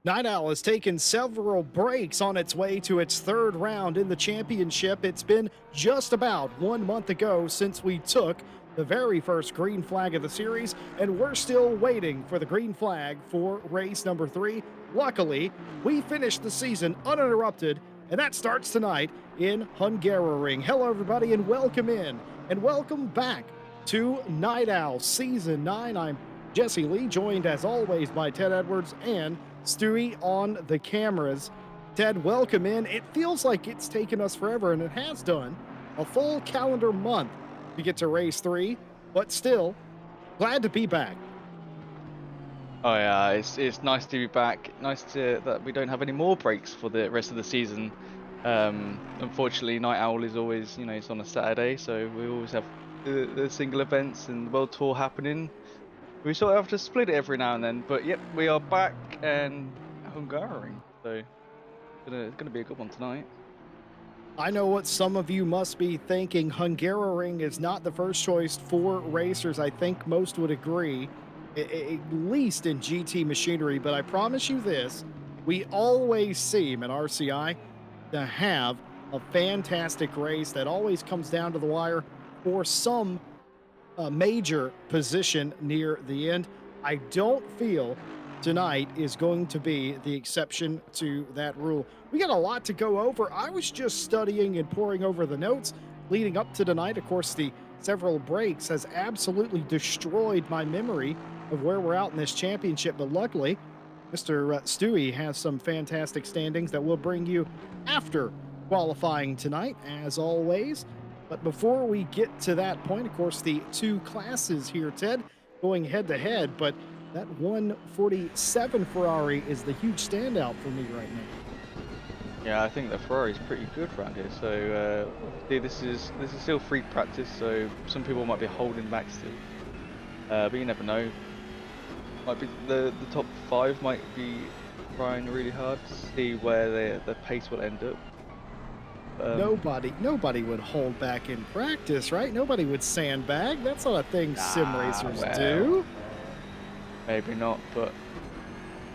Night Owl has taken several breaks on its way to its third round in the championship. It's been just about 1 month ago since we took the very first green flag of the series, and we're still waiting for the green flag for race number 3. Luckily, we finished the season uninterrupted, and that starts tonight in Hungaroring. Hello, everybody, and welcome in, and welcome back to Night Owl Season 9. I'm Jesse Lee, joined as always by Ted Edwards and Stewie on the cameras. Ted, welcome in. It feels like it's taken us forever, and it has done a full calendar month to get to race 3, but still, glad to be back. Oh yeah, it's nice to be back. Nice to that we don't have any more breaks for the rest of the season. Unfortunately, Night Owl is always, it's on a Saturday, so we always have the single events and the World Tour happening. We sort of have to split it every now and then, but yep, we are back and Hungaroring, so it's gonna be a good one tonight. I know what some of you must be thinking. Hungaroring is not the first choice for racers. I think most would agree, at least in GT machinery. But I promise you this, we always seem in RCI to have a fantastic race that always comes down to the wire for some major position near the end. I don't feel tonight is going to be the exception to that rule. We got a lot to go over. I was just studying and poring over the notes leading up to tonight. Of course, the several breaks has absolutely destroyed my memory of where we're out in this championship. But luckily, Mr. Stewie has some fantastic standings that will bring you after qualifying tonight, as always. But before we get to that point, of course, the two classes here, Ted, going head to head. But that 147 Ferrari is the huge standout for me right now. Yeah, I think the Ferrari's pretty good around here. So see, this is still free practice, so some people might be holding back still, but you never know. Might be the top five might be trying really hard to see where the pace will end up. Nobody would hold back in practice, right? Nobody would sandbag. That's not a thing sim racers Well, do. maybe not, but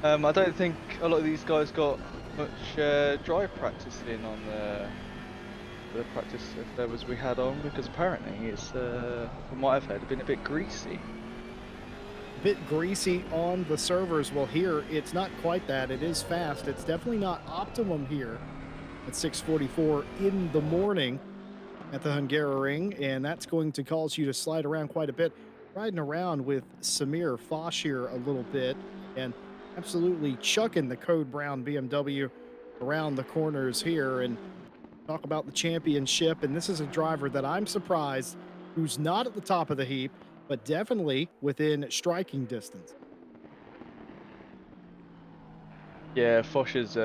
I don't think a lot of these guys got much drive practice in on the practice servers we had on, because apparently it's from what I've heard, been a bit greasy. Bit greasy on the servers. Well, here it's not quite that. It is fast. It's definitely not optimum here at 6:44 in the morning at the Hungaroring, and that's going to cause you to slide around quite a bit. Riding around with Samir Fosh here a little bit, and absolutely chucking the Code Brown BMW around the corners here, and talk about the championship. And this is a driver that I'm surprised who's not at the top of the heap, but definitely within striking distance. Yeah, Foch is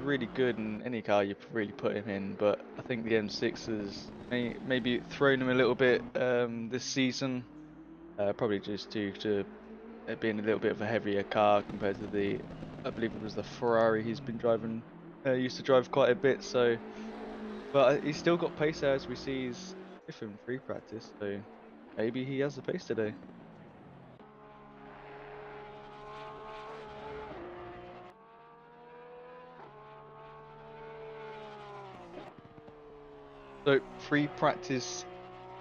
really good in any car you really put him in, but I think the M6 has maybe thrown him a little bit this season, probably just due to it being a little bit of a heavier car compared to I believe it was the Ferrari he's been driving, used to drive quite a bit. So, but he's still got pace as we see he's fifth in free practice, so maybe he has the pace today. So free practice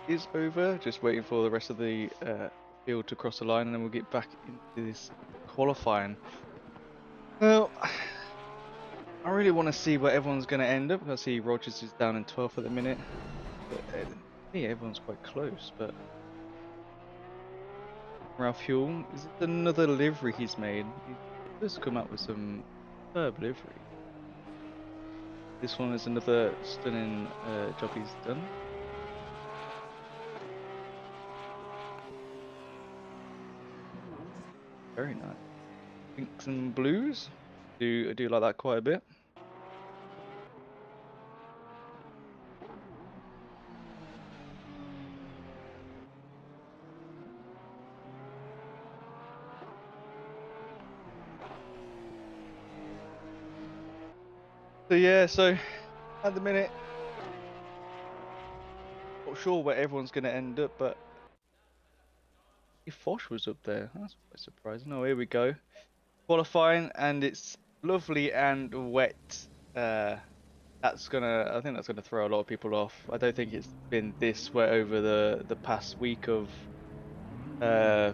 is over. Just waiting for the rest of the field to cross the line, and then we'll get back into this qualifying. Well, I really want to see where everyone's going to end up. I see Rogers is down in 12th at the minute. But, yeah, everyone's quite close. But Ralph Huel, is it another livery he's made? He's just come up with some superb livery. This one is another stunning job he's done. Very nice. Pinks and blues. I do like that quite a bit. So yeah, so at the minute, not sure where everyone's going to end up, but if Foch was up there, that's quite surprising. Oh, here we go. Qualifying, and it's lovely and wet. I think that's gonna throw a lot of people off. I don't think it's been this wet over the past week of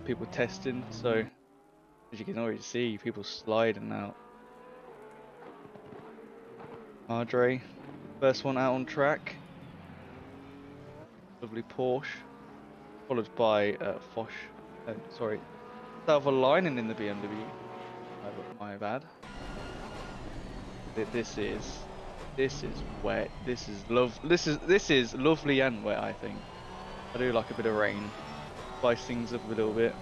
people testing. So as you can already see, people sliding out. Madre, first one out on track. Lovely Porsche, followed by Foch. Sorry, South Lining in the BMW. My bad. This is wet. This is lovely and wet. I think I do like a bit of rain, spice things up a little bit.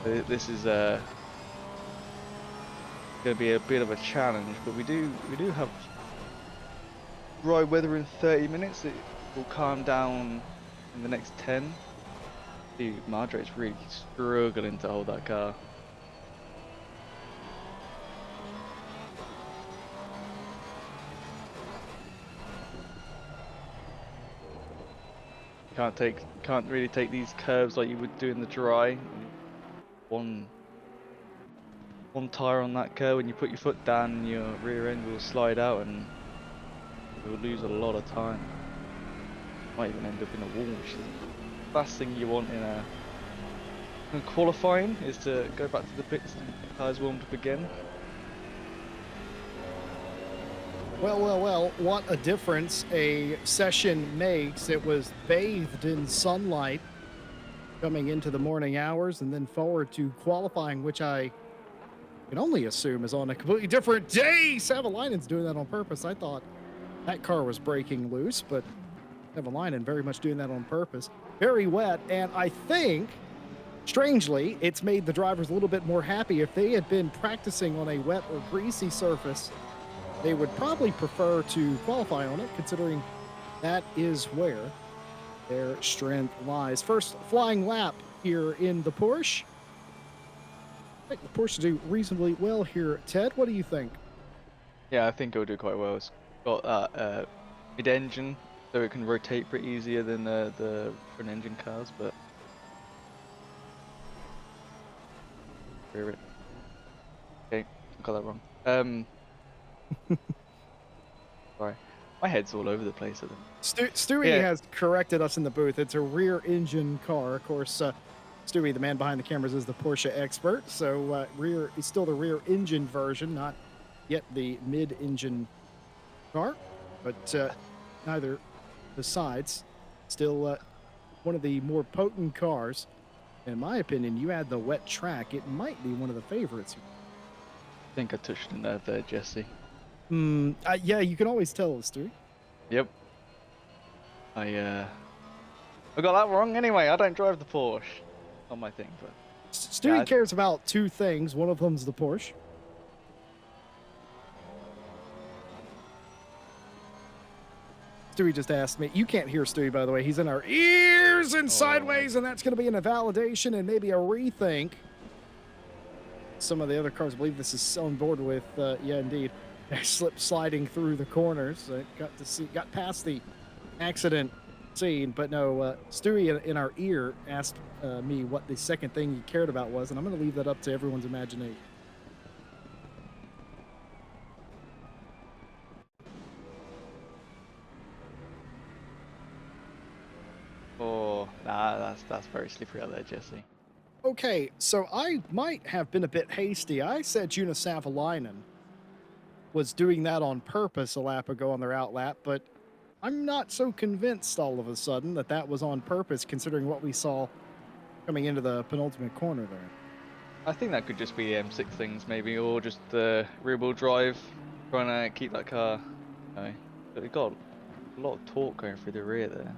This is gonna be a bit of a challenge, but we do have dry weather in 30 minutes. It will calm down in the next 10. Dude, Madre's really struggling to hold that car. Can't really take these curves like you would do in the dry. One tire on that curve, when you put your foot down, your rear end will slide out and you'll lose a lot of time. Might even end up in a wall, which is the last thing you want in qualifying, is to go back to the pits and the tires warmed up again. Well, what a difference a session makes. It was bathed in sunlight coming into the morning hours and then forward to qualifying, which I can only assume is on a completely different day. Savalainen's doing that on purpose. I thought that car was breaking loose, but Savalainen very much doing that on purpose. Very wet, and I think, strangely, it's made the drivers a little bit more happy. If they had been practicing on a wet or greasy surface, they would probably prefer to qualify on it, considering that is where their strength lies. First flying lap here in the Porsche. I think the Porsche do reasonably well here. Ted, what do you think? Yeah, I think it'll do quite well. It's got that mid-engine, so it can rotate pretty easier than the front engine cars, but okay, I got that wrong. Sorry, my head's all over the place at them. Stewie has corrected us in the booth. It's a rear engine car. Of course, Stewie, the man behind the cameras, is the Porsche expert. So rear is still the rear engine version, not yet the mid-engine car, but neither besides, still one of the more potent cars. In my opinion, you add the wet track, it might be one of the favorites. I think I touched a nerve there, Jesse. Yeah, you can always tell, Stewie. Yep. I got that wrong anyway. I don't drive the Porsche. Not my thing, but Stewie cares about two things. One of them's the Porsche. Stewie just asked me. You can't hear Stewie, by the way. He's in our ears and sideways, and that's going to be an invalidation and maybe a rethink. Some of the other cars, I believe this is on board with, yeah, indeed. Sliding through the corners. Got past the accident scene, but no, Stewie in our ear asked me what the second thing he cared about was, and I'm going to leave that up to everyone's imagination. oh, nah, that's very slippery out there, Jesse. Okay, so I might have been a bit hasty. I said Juna Savalainen was doing that on purpose a lap ago on their out lap, but I'm not so convinced all of a sudden that that was on purpose, considering what we saw coming into the penultimate corner there. I think that could just be the M6 things, maybe, or just the rear-wheel drive, trying to keep that car. No, but it got a lot of torque going through the rear there.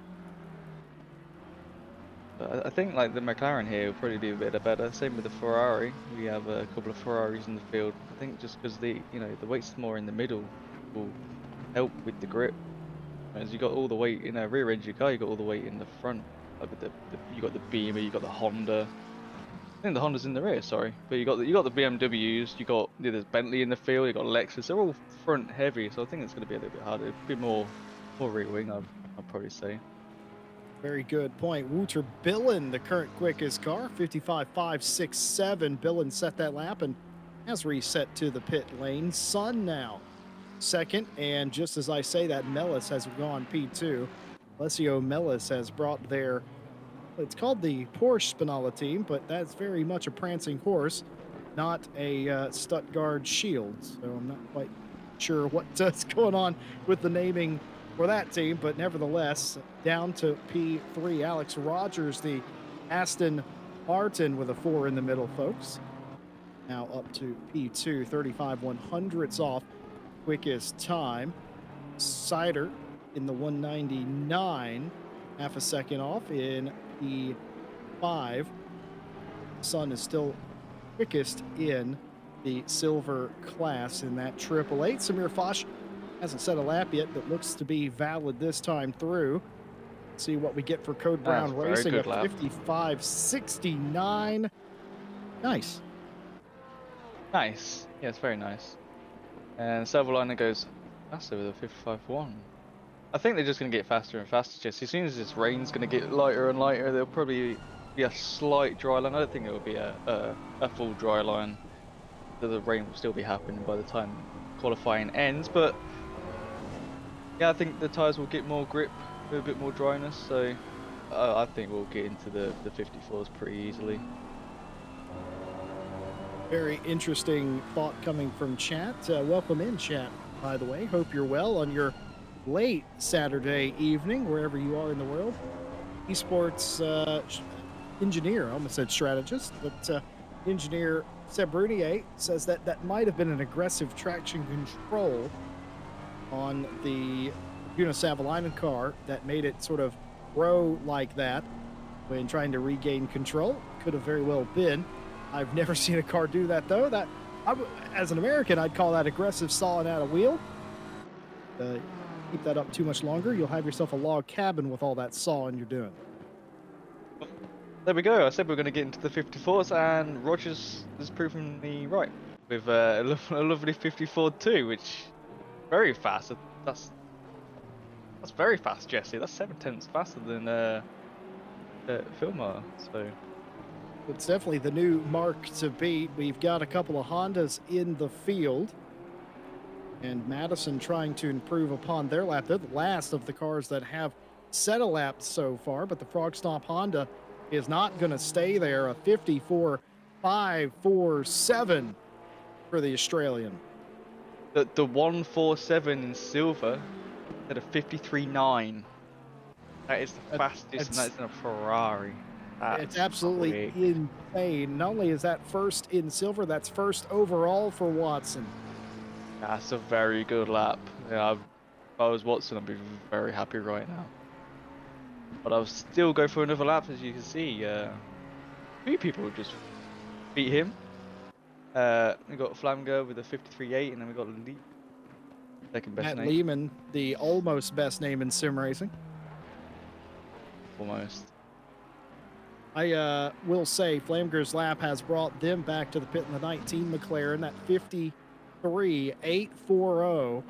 But I think like the McLaren here will probably do a bit better. Same with the Ferrari. We have a couple of Ferraris in the field. I think just because the weight's more in the middle will help with the grip. As you got all the weight in a rear engine car, you got all the weight in the front. Like with you got the Beamer, you got the Honda. I think the Honda's in the rear, sorry. But you got the BMWs. You got there's Bentley in the field. You got Lexus. They're all front heavy, so I think it's going to be a little bit harder. A bit more rear wing, I'd probably say. Very good point. Wouter Billen, the current quickest car, 55.567. Billen set that lap, and has reset to the pit lane. Sun now second, and just as I say that, Mellis has gone P2. Alessio Mellis has brought their, it's called the Porsche Spinala team, but that's very much a prancing horse, not a Stuttgart Shield. So I'm not quite sure what's going on with the naming for that team, but nevertheless, down to P3. Alex Rogers, the Aston Martin, with a 4 in the middle, folks. Now up to P2, 35/100ths off quickest time. Cider in the 199, half a second off in P5. Sun is still quickest in the silver class in that Triple Eight. Samir Foch hasn't set a lap yet, but looks to be valid this time through. Let's see what we get for Code Brown Racing, a 55.69. Nice. Nice. Yeah, it's very nice. And Silverliner goes faster with a 55.1. I think they're just going to get faster and faster, Jesse. As soon as this rain's going to get lighter and lighter, there'll probably be a slight dry line. I don't think it will be a full dry line. The rain will still be happening by the time qualifying ends. But yeah, I think the tyres will get more grip with a bit more dryness. So I think we'll get into the 54s pretty easily. Very interesting thought coming from chat. Welcome in, chat, by the way. Hope you're well on your late Saturday evening, wherever you are in the world. Esports engineer, I almost said strategist, but engineer Seb Brunier says that that might have been an aggressive traction control on the Una Savalainen car that made it sort of row like that when trying to regain control. Could have very well been. I've never seen a car do that, though. As an American, I'd call that aggressive sawing out a wheel. Keep that up too much longer, you'll have yourself a log cabin with all that sawing you're doing. There we go. I said we are going to get into the 54s, and Rogers has proven me right with a lovely 54.2, which very fast. That's very fast, Jesse. That's 7/10 faster than Filmar. So it's definitely the new mark to beat. We've got a couple of Hondas in the field, and Madison trying to improve upon their lap. They're the last of the cars that have set a lap so far, but the Frog Stomp Honda is not going to stay there. A 54.547 for the Australian. The 147 in silver at a 53.9. That is the fastest, and that's in a Ferrari. It's absolutely insane. Not only is that first in silver, that's first overall for Watson. That's a very good lap. Yeah, if I was Watson, I'd be very happy right now. But I'll still go for another lap, as you can see. 3 people just beat him. We got Flamger with a 53.8, and then we got Lee, second best Matt name. Lehman, the almost best name in sim racing. Almost. I will say Flamger's lap has brought them back to the pit in the 19 McLaren, that 53.840,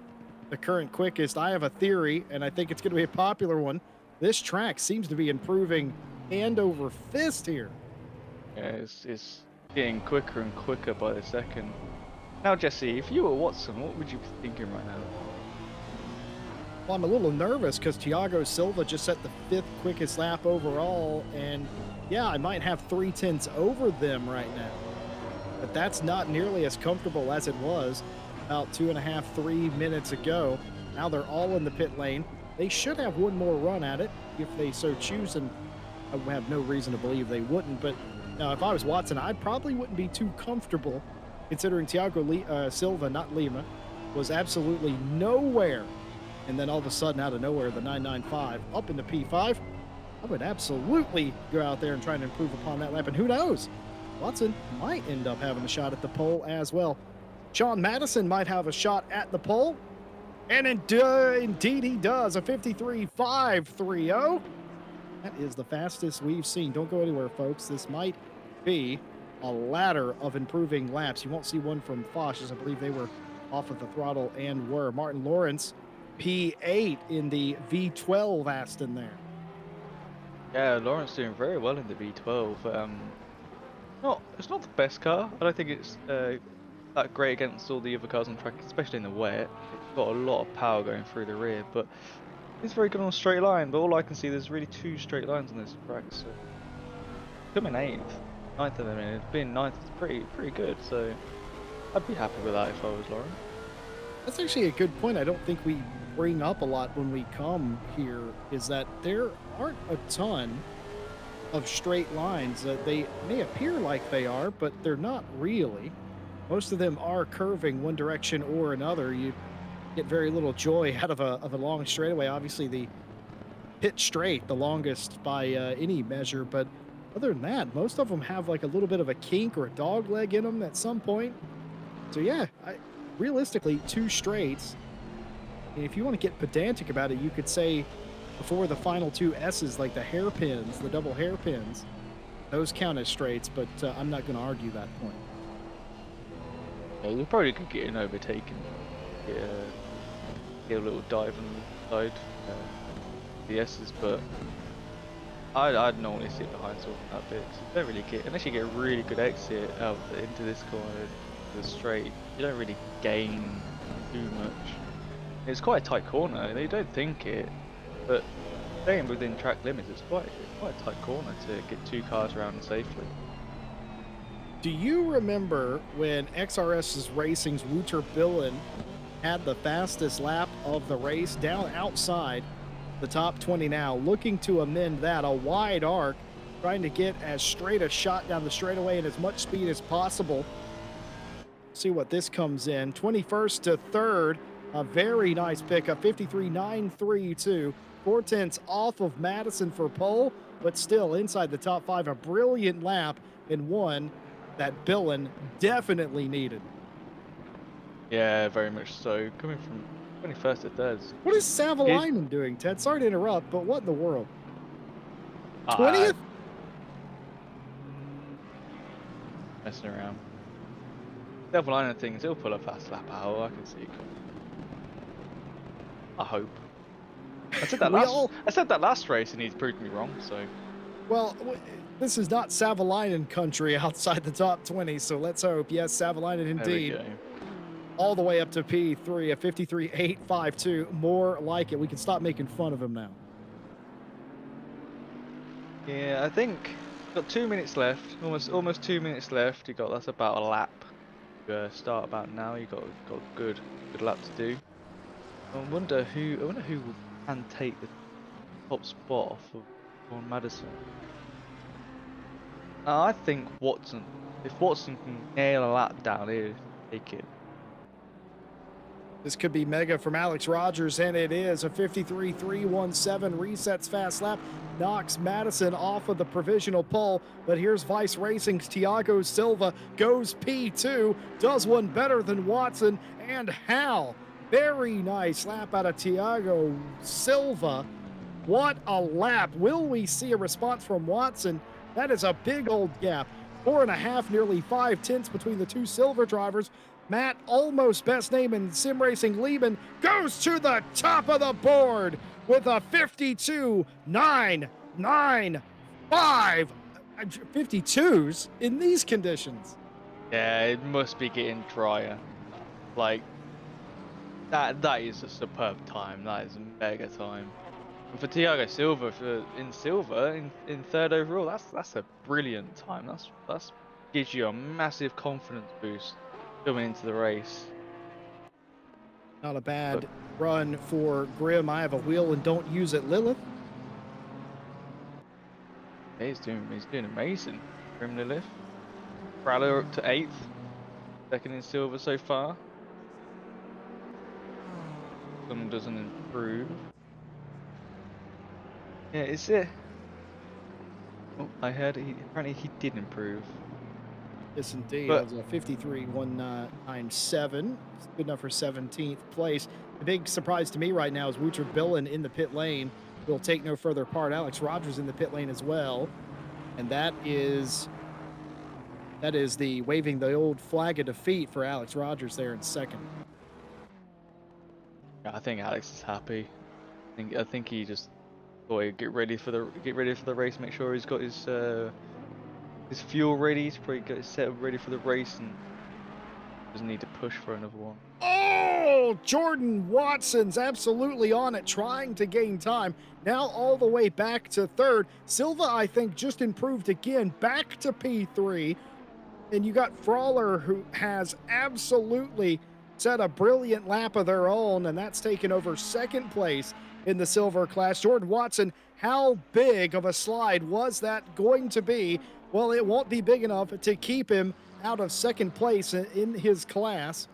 the current quickest. I have a theory, and I think it's going to be a popular one. This track seems to be improving hand over fist here. Yeah, it's getting quicker and quicker by the second. Now, Jesse, if you were Watson, what would you be thinking right now? Well, I'm a little nervous because Thiago Silva just set the 5th quickest lap overall, and yeah, I might have 3/10 over them right now. But that's not nearly as comfortable as it was about 2.5, 3 minutes ago. Now they're all in the pit lane. They should have one more run at it if they so choose, and I have no reason to believe they wouldn't. But now, if I was Watson, I probably wouldn't be too comfortable considering Thiago Silva, not Lima, was absolutely nowhere. And then all of a sudden, out of nowhere, the 995 up into P5. I would absolutely go out there and try to improve upon that lap. And who knows? Watson might end up having a shot at the pole as well. Sean Madison might have a shot at the pole. And indeed he does, a 53.530. That is the fastest we've seen. Don't go anywhere, folks. This might be a ladder of improving laps. You won't see one from Foch, as I believe they were off of the throttle and were. Martin Lawrence, P8 in the V12 Aston there. Yeah, Lawrence doing very well in the V12. It's not the best car. I don't think it's that great against all the other cars on track, especially in the wet. It's got a lot of power going through the rear, but it's very good on a straight line. But all I can see, there's really two straight lines on this track. So coming eighth, ninth of them, and being ninth is pretty good. So I'd be happy with that if I was Lauren. That's actually a good point. I don't think we bring up a lot when we come here, is that there aren't a ton of straight lines. They may appear like they are, but they're not really. Most of them are curving one direction or another. You get very little joy out of a long straightaway. Obviously, the pit straight, the longest by any measure, but other than that, most of them have like a little bit of a kink or a dog leg in them at some point. So yeah, realistically, two straights. And if you want to get pedantic about it, you could say before the final two S's, like the hairpins, the double hairpins, those count as straights, but I'm not going to argue that point. Yeah, you probably could get an overtaken. Get a little dive on the side, the S's, but I'd normally sit behind sort of that bit. So you don't really get, unless you get a really good exit out into this corner, the straight, you don't really gain too much. It's quite a tight corner. You don't think it, but staying within track limits, it's quite a tight corner to get two cars around safely. Do you remember when XRS's Racing's Wouter Billen had the fastest lap of the race down outside the top 20 now, looking to amend that, a wide arc, trying to get as straight a shot down the straightaway and as much speed as possible. See what this comes in. 21st to 3rd, a very nice pickup, 53.932. 4/10 off of Madison for pole, but still inside the top 5. A brilliant lap and one that Billen definitely needed. Yeah, very much so. Coming from 21st to 3rd. What is Savalainen doing, Ted? Sorry to interrupt, but what in the world? 20th? 20th? Messing around. Double line of things, he'll pull a fast lap out. I can see it coming. I hope. I said that last race, and he's proved me wrong. So. Well, this is not Savalainen country outside the top 20, so let's hope. Yes, Savalainen indeed. All the way up to P3, a 53.852. More like it. We can stop making fun of him now. Yeah, I think got 2 minutes left. Almost 2 minutes left. That's about a lap. Start about now. You got a good lap to do. I wonder who can take the top spot off of John Madison. I think Watson. If Watson can nail a lap down here, take it. This could be mega from Alex Rogers, and it is. A 53.317 resets fast lap, knocks Madison off of the provisional pole. But here's Vice Racing's Thiago Silva, goes P2, does one better than Watson, and how? Very nice lap out of Thiago Silva. What a lap. Will we see a response from Watson? That is a big old gap. 4.5, nearly 5/10 between the two Silver drivers. Matt, almost best name in sim racing, Lieben, goes to the top of the board with a 52.995. 52s in these conditions. Yeah, it must be getting drier. Like, that is a superb time. That is a mega time. And for Thiago Silva, in 3rd overall, that's a brilliant time. That's gives you a massive confidence boost coming into the race. Not a bad run for Grimm. I have a wheel and don't use it, Lilith. He's doing amazing. Grimm Lilith. Praller up to 8th. 2nd in silver so far. Some doesn't improve. Yeah, is it? Oh, I heard apparently he did improve. Yes, indeed. But, it was a 53.197. Good enough for 17th place. The big surprise to me right now is Wouter Billen in the pit lane. Will take no further part. Alex Rogers in the pit lane as well. And that is the waving the old flag of defeat for Alex Rogers there in 2nd. Yeah, I think Alex is happy. I think he just thought he'd get ready for the race, make sure he's got his fuel ready, to probably get his setup ready for the race, and Just need to push for another one. Oh, Jordan Watson's absolutely on it, trying to gain time. Now all the way back to third. Silva, I think, just improved again, back to P3. And you got Frawler, who has absolutely set a brilliant lap of their own, and that's taken over second place in the silver class. Jordan Watson, how big of a slide was that going to be? Well, it won't be big enough to keep him out of second place in his class.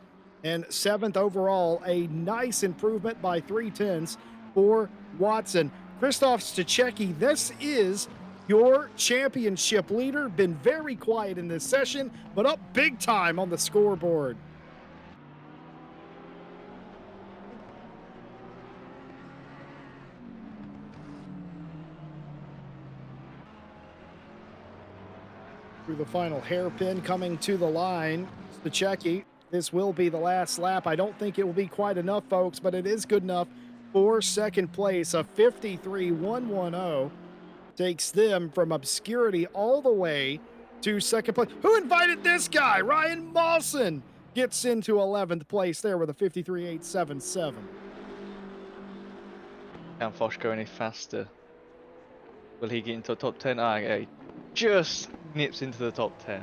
And seventh overall, a nice improvement by 3/10 for Watson. Christoph Stachecki, this is your championship leader. Been very quiet in this session, but up big time on the scoreboard. Through the final hairpin coming to the line, Stachecki. This will be the last lap. I don't think it will be quite enough, folks, but it is good enough for second place. A 53.110 takes them from obscurity all the way to second place. Who invited this guy? Ryan Mawson gets into 11th place there with a 53.877. Can Fosh go any faster? Will he get into the top 10? Ah, yeah, he just nips into the top 10.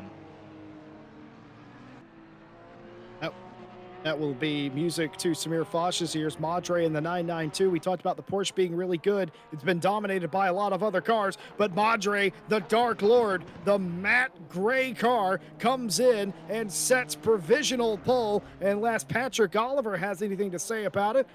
That will be music to Samir Fosh's ears. Madre in the 992. We talked about the Porsche being really good. It's been dominated by a lot of other cars, but Madre, the Dark Lord, the matte gray car, comes in and sets provisional pole. Unless Patrick Oliver has anything to say about it,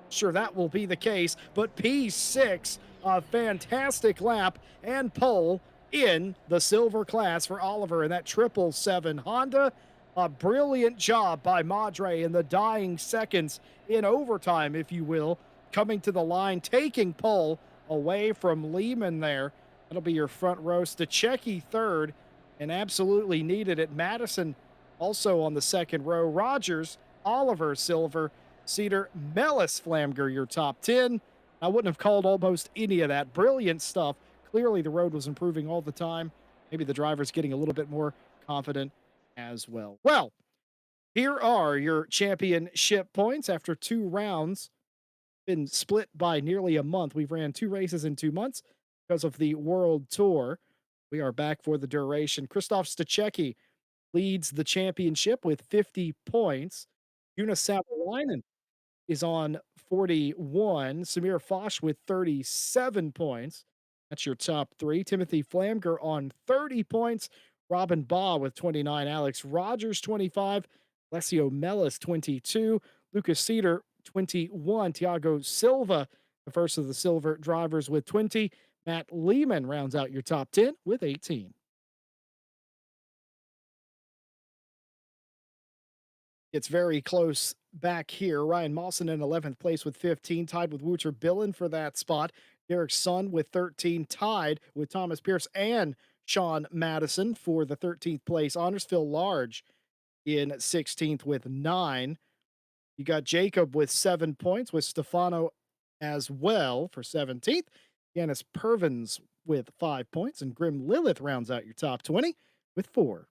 sure, that will be the case. But P6, a fantastic lap and pole in the silver class for Oliver in that 777 Honda. A brilliant job by Madre in the dying seconds in overtime, if you will, coming to the line, taking pole away from Lehman there. That'll be your front row. Stachecki third, and absolutely needed it. Madison also on the second row. Rogers, Oliver, silver. Cedar, Mellis, Flamger, your top 10. I wouldn't have called almost any of that. Brilliant stuff. Clearly the road was improving all the time. Maybe the driver's getting a little bit more confident as well. Well, here are your championship points after 2 rounds. Been split by nearly a month. We've ran 2 races in 2 months because of the World Tour. We are back for the duration. Christoph Stachecki leads the championship with 50 points. Jonas Savalainen is on 41. Samir Fosh with 37 points. That's your top 3. Timothy Flamger on 30 points. Robin Baugh with 29, Alex Rogers 25, Alessio Mellis 22, Lucas Cedar 21, Thiago Silva, the first of the silver drivers with 20, Matt Lehman rounds out your top 10 with 18. It's very close back here. Ryan Mawson in 11th place with 15, tied with Wouter Billen for that spot. Derek Sun with 13, tied with Thomas Pierce and Sean Madison for the 13th place honors. Phil Large in 16th with 9. You got Jacob with 7 points, with Stefano as well for 17th. Yanis Pervins with 5 points, and Grim Lilith rounds out your top 20 with 4.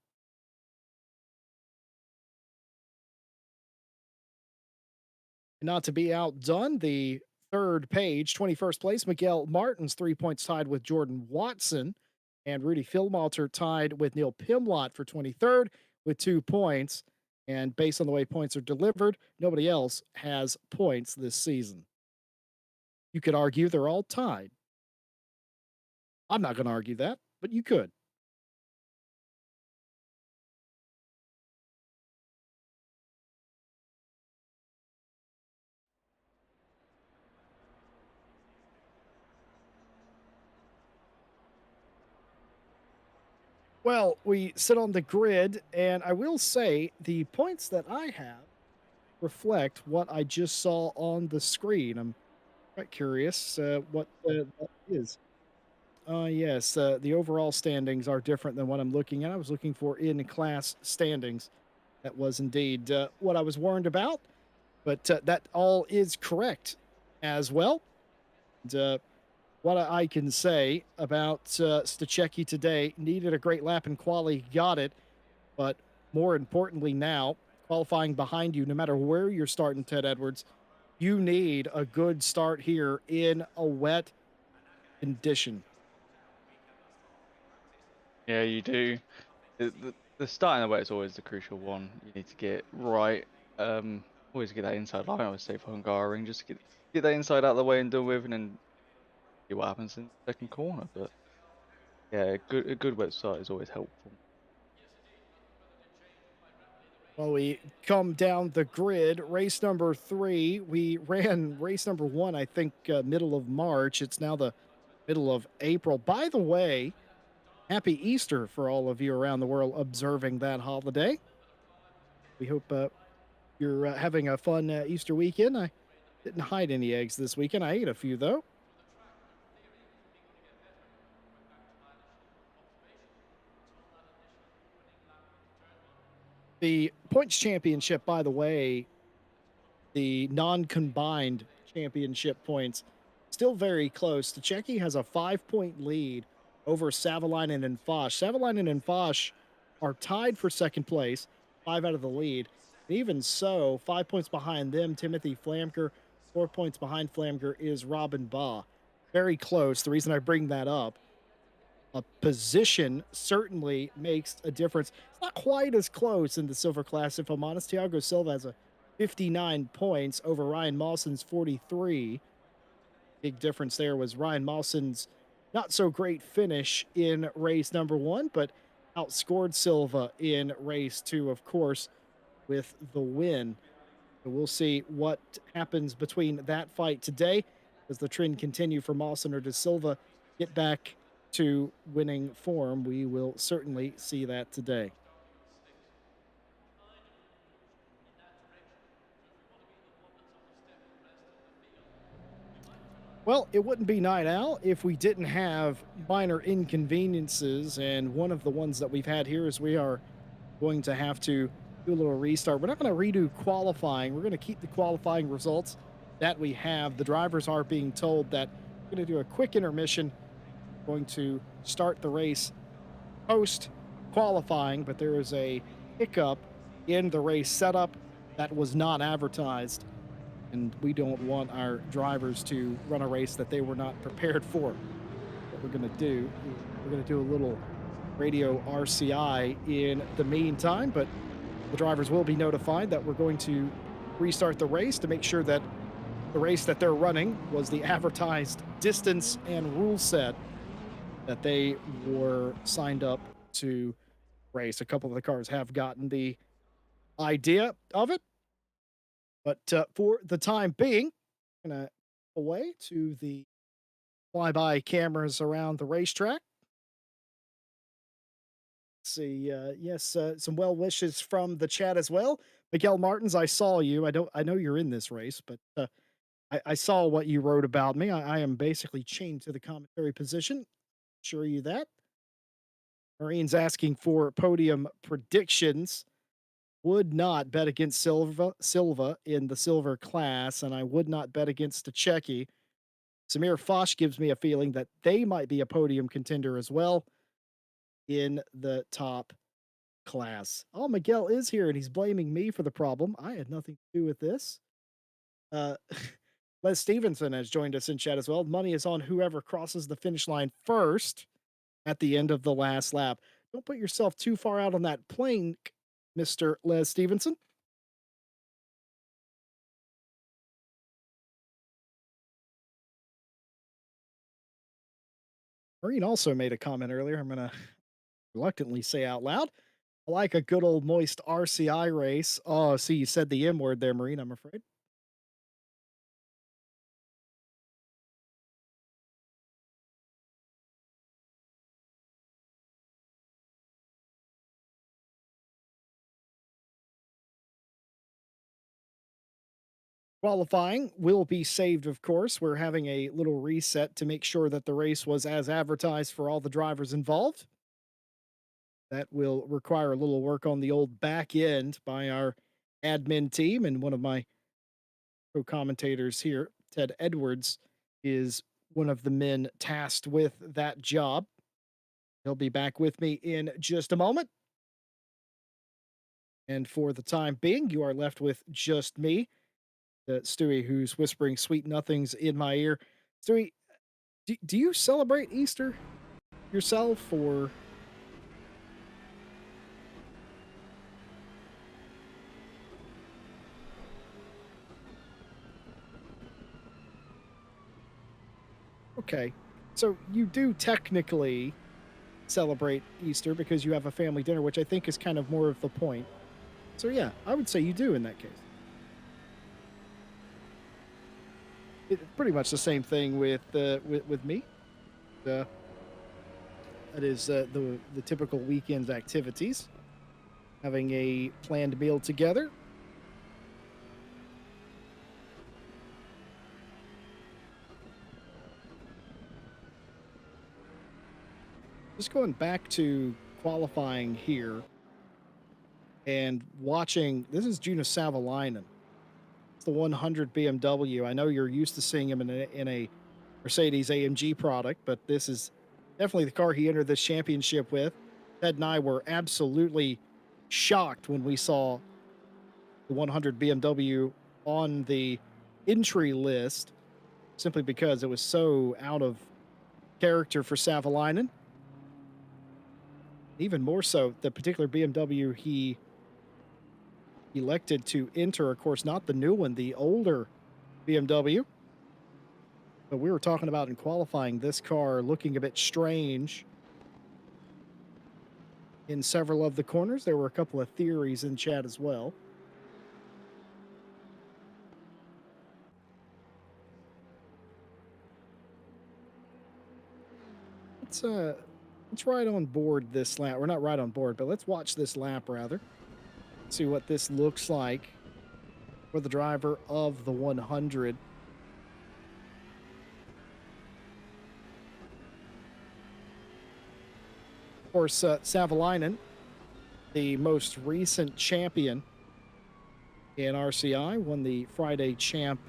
Not to be outdone, the third page, 21st place, Miguel Martins, 3 points tied with Jordan Watson. And Rudy Philmalter tied with Neil Pimlott for 23rd with 2 points. And based on the way points are delivered, nobody else has points this season. You could argue they're all tied. I'm not going to argue that, but you could. Well, we sit on the grid, and I will say the points that I have reflect what I just saw on the screen. I'm quite curious what that is. Yes, the overall standings are different than what I'm looking at. I was looking for in-class standings. That was indeed what I was warned about, but that all is correct as well. And, what I can say about Stachecki today, needed a great lap in quali, got it, but more importantly now, qualifying behind you, no matter where you're starting, Ted Edwards, you need a good start here in a wet condition. Yeah, you do. The starting away is always the crucial one. You need to get right. Always get that inside line. I would say for Hungaroring, just get that inside out of the way and done with, and then see what happens in the second corner. But yeah, a good wet start is always helpful. Well, we come down the grid. Race number three. We ran race number one, I think, middle of March. It's now the middle of April. By the way, happy Easter for all of you around the world observing that holiday. We hope you're having a fun Easter weekend. I didn't hide any eggs this weekend. I ate a few, though. The points championship, by the way, the non-combined championship points, still very close. The Czechie has a 5-point lead over Savalainen and Foch. Savalainen and Foch are tied for second place, five out of the lead. And even so, 5 points behind them, Timothy Flamker. 4 points behind Flamker is Robin Baugh. Very close. The reason I bring that up, a position certainly makes a difference. It's not quite as close in the silver class, if I'm honest. Thiago Silva has a 59 points over Ryan Mawson's 43. Big difference there was Ryan Mawson's not so great finish in race number one, but outscored Silva in race two, of course, with the win. So we'll see what happens between that fight today. Does the trend continue for Mawson, or does Silva get back to winning form? We will certainly see that today. Well, it wouldn't be Night Owl if we didn't have minor inconveniences. And one of the ones that we've had here is we are going to have to do a little restart. We're not going to redo qualifying. We're going to keep the qualifying results that we have. The drivers are being told that we're going to do a quick intermission, going to start the race post qualifying, but there is a hiccup in the race setup that was not advertised. And we don't want our drivers to run a race that they were not prepared for. What we're going to do is we're going to do a little radio RCI in the meantime, but the drivers will be notified that we're going to restart the race to make sure that the race that they're running was the advertised distance and rule set that they were signed up to race. A couple of the cars have gotten the idea of it, but for the time being, I'm going to away to the flyby cameras around the racetrack. See, yes, some well wishes from the chat as well. Miguel Martins, I saw you. I know you're in this race, but I saw what you wrote about me. I am basically chained to the commentary position. Assure you that. Marine's asking for podium predictions. Would not bet against Silva in the silver class, and I would not bet against Stachecki. Samir Foch gives me a feeling that they might be a podium contender as well in the top class. Oh, Miguel is here and he's blaming me for the problem. I had nothing to do with this. Uh, Les Stevenson has joined us in chat as well. Money is on whoever crosses the finish line first at the end of the last lap. Don't put yourself too far out on that plank, Mr. Les Stevenson. Marine also made a comment earlier. I'm going to reluctantly say out loud. I like a good old moist RCI race. Oh, see, you said the M word there, Marine, I'm afraid. Qualifying will be saved, of course. We're having a little reset to make sure that the race was as advertised for all the drivers involved. That will require a little work on the old back end by our admin team. And one of my co commentators here, Ted Edwards, is one of the men tasked with that job. He'll be back with me in just a moment. And for the time being, you are left with just me, Stewie, who's whispering sweet nothings in my ear. Stewie, do you celebrate Easter yourself, or okay? So you do technically celebrate Easter because you have a family dinner, which I think is kind of more of the point. So yeah, I would say you do in that case. It's pretty much the same thing with me. Uh, that is the typical weekend activities, having a planned meal together. Just going back to qualifying here and watching. This is Juna Savalainen. It's the 100 BMW. I know you're used to seeing him in a Mercedes AMG product, but this is definitely the car he entered this championship with. Ted and I were absolutely shocked when we saw the 100 BMW on the entry list, simply because it was so out of character for Savalainen. Even more so, the particular BMW he elected to enter, of course, not the new one, the older BMW. But we were talking about in qualifying this car looking a bit strange in several of the corners. There were a couple of theories in chat as well. Let's uh let's ride on board this lap. We're not right on board, but let's watch this lap rather. See what this looks like for the driver of the 100. Of course, Savalainen, the most recent champion in RCI, won the Friday champ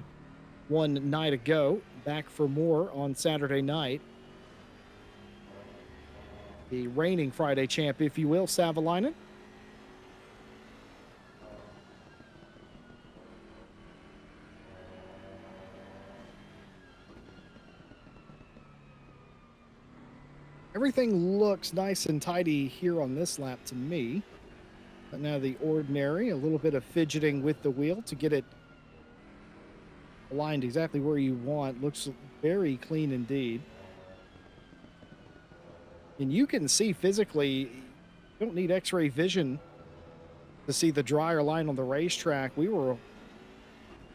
one night ago. Back for more on Saturday night. The reigning Friday champ, if you will, Savalainen. Everything looks nice and tidy here on this lap to me. But now the ordinary, a little bit of fidgeting with the wheel to get it aligned exactly where you want. Looks very clean indeed. And you can see physically, you don't need x-ray vision to see the dryer line on the racetrack. We were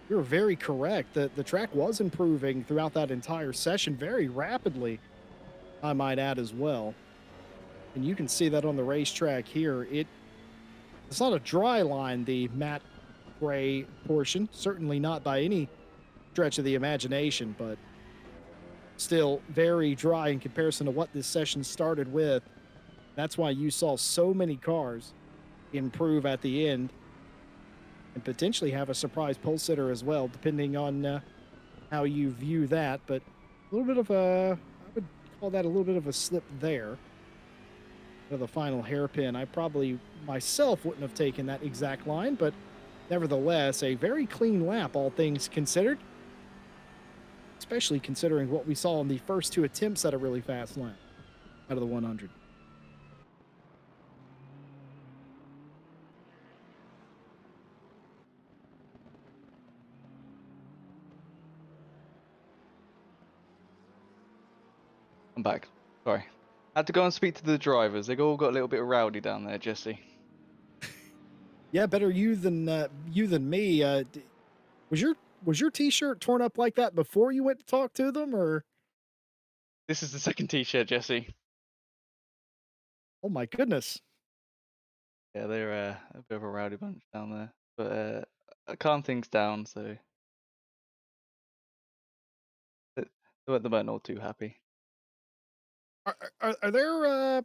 very correct. The track was improving throughout that entire session very rapidly, I might add as well. And you can see that on the racetrack here. It's not a dry line, the matte gray portion, certainly not by any stretch of the imagination, but still very dry in comparison to what this session started with. That's why you saw so many cars improve at the end and potentially have a surprise pole sitter as well, depending on how you view that. But a little bit of I would call that a little bit of a slip there. To the final hairpin, I probably myself wouldn't have taken that exact line, but nevertheless, a very clean lap, all things considered. Especially considering what we saw in the first two attempts at a really fast lap out of the 100. I'm back. Sorry. Had to go and speak to the drivers. They all got a little bit rowdy down there, Jesse. Yeah, better you than me. Was your T-shirt torn up like that before you went to talk to them, or? This is the second t-shirt, Jesse. Oh my goodness! Yeah, they're a bit of a rowdy bunch down there. But I calm things down, so they weren't all too happy. Are there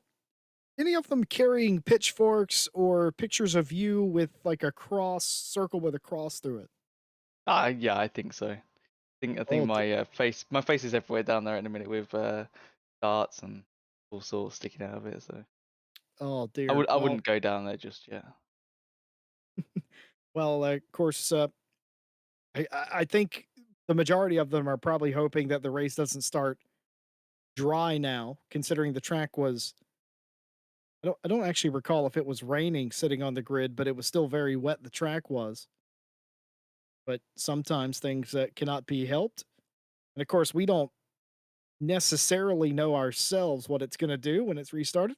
any of them carrying pitchforks or pictures of you with like a cross circle with a cross through it? Yeah, I think so. I think Oh, my face is everywhere down there in a minute with darts and all sorts sticking out of it. So oh I dear. would I Well, wouldn't go down there just yet. Well, of course, I think the majority of them are probably hoping that the race doesn't start dry now, considering the track was. I don't actually recall if it was raining sitting on the grid, but it was still very wet. The track was, but sometimes things cannot be helped. And of course, we don't necessarily know ourselves what it's going to do when it's restarted.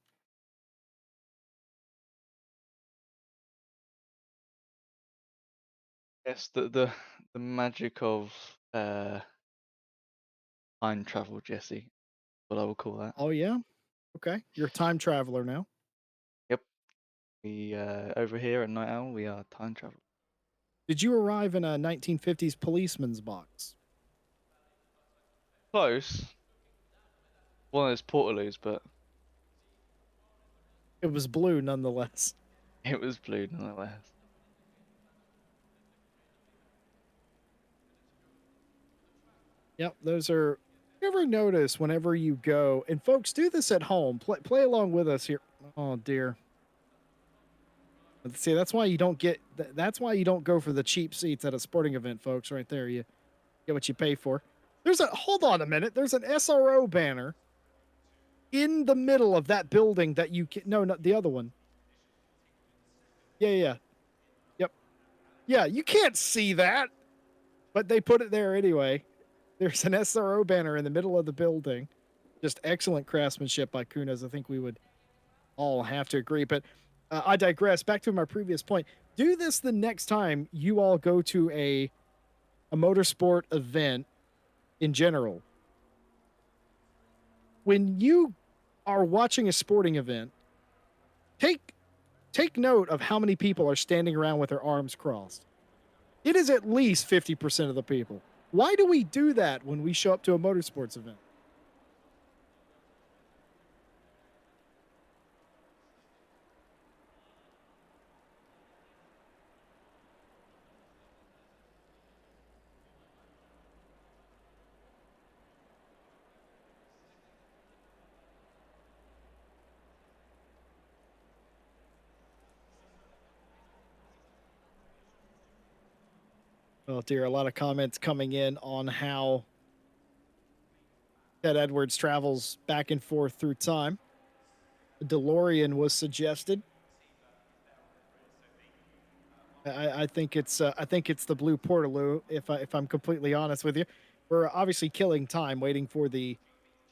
Yes, the magic of time travel, Jesse. What I would call that. Oh yeah, okay. You're a time traveler now. Yep. We over here at Night Owl, we are time travel. Did you arrive in a 1950s policeman's box? Close. One of those portaloos, but It was blue nonetheless. it was blue nonetheless. Yep, those are. You ever notice whenever you go, and folks do this at home, play along with us here. Oh dear. See, that's why you don't get. That's why you don't go for the cheap seats at a sporting event, folks. Right there, you get what you pay for. There's a hold on a minute. There's an SRO banner in the middle of that building that you can. No, not the other one. Yeah, yeah, yep, yeah. You can't see that, but they put it there anyway. There's an SRO banner in the middle of the building. Just excellent craftsmanship by Kunas. I think we would all have to agree. But I digress. Back to my previous point. Do this the next time you all go to a motorsport event in general. When you are watching a sporting event, take take note of how many people are standing around with their arms crossed. It is at least 50% of the people. Why do we do that when we show up to a motorsports event? Oh dear, a lot of comments coming in on how Ted Edwards travels back and forth through time. A DeLorean was suggested. I think it's the blue portaloo. If I'm completely honest with you, we're obviously killing time waiting for the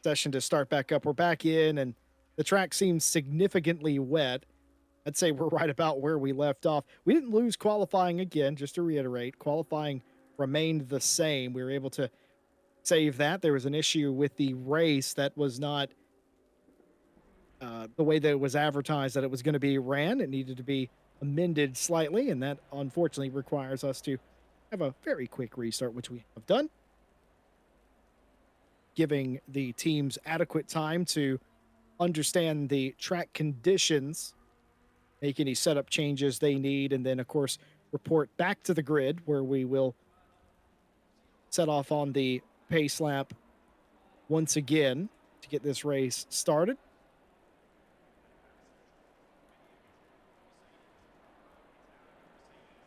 session to start back up. We're back in, and the track seems significantly wet. I'd say we're right about where we left off. We didn't lose qualifying again. Just to reiterate, qualifying remained the same. We were able to save that. There was an issue with the race that was not the way that it was advertised that it was going to be ran. It needed to be amended slightly, and that unfortunately requires us to have a very quick restart, which we have done, giving the teams adequate time to understand the track conditions, make any setup changes they need, and then, of course, report back to the grid where we will set off on the pace lap once again to get this race started.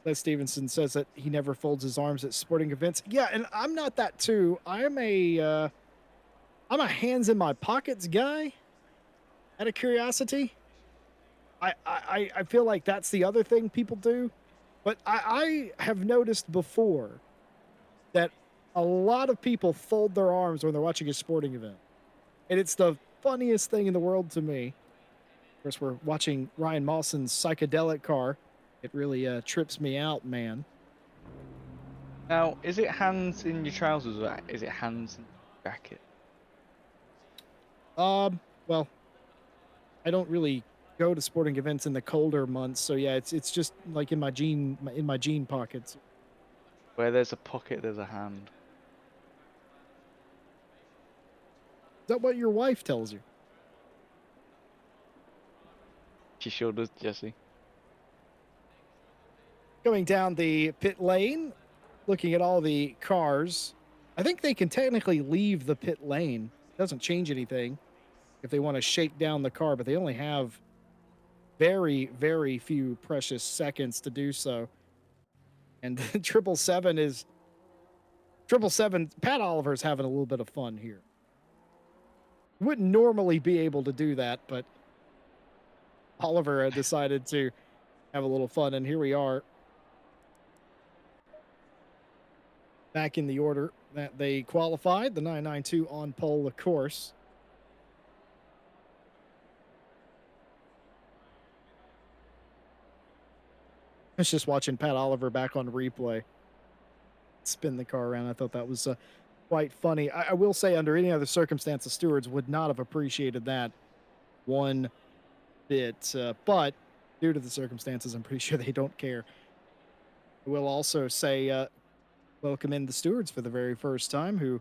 Les Stevenson says that he never folds his arms at sporting events. Yeah, and I'm not that too. I'm a hands in my pockets guy. Out of curiosity, I feel like that's the other thing people do, but I have noticed before that a lot of people fold their arms when they're watching a sporting event, and it's the funniest thing in the world to me. Of course, we're watching Ryan Mawson's psychedelic car. It really trips me out, man. Now, is it hands in your trousers or is it hands in your jacket? Well, I don't really go to sporting events in the colder months, so yeah, it's just like in my jean pockets. Is Where there's a pocket, there's a hand. that what your wife tells you? She sure does, Jesse. Going down the pit lane, looking at all the cars. I think they can technically leave the pit lane. Doesn't change anything if they want to shake down the car, but they only have very, very few precious seconds to do so. And 777 is 777. Pat Oliver's having a little bit of fun here. Wouldn't normally be able to do that, but Oliver decided to have a little fun, and here we are back in the order that they qualified. The 992 on pole, of course. I was just watching Pat Oliver back on replay spin the car around. I thought that was quite funny. I will say, under any other circumstance, the stewards would not have appreciated that one bit. But due to the circumstances, I'm pretty sure they don't care. I will also say, welcome in the stewards for the very first time, who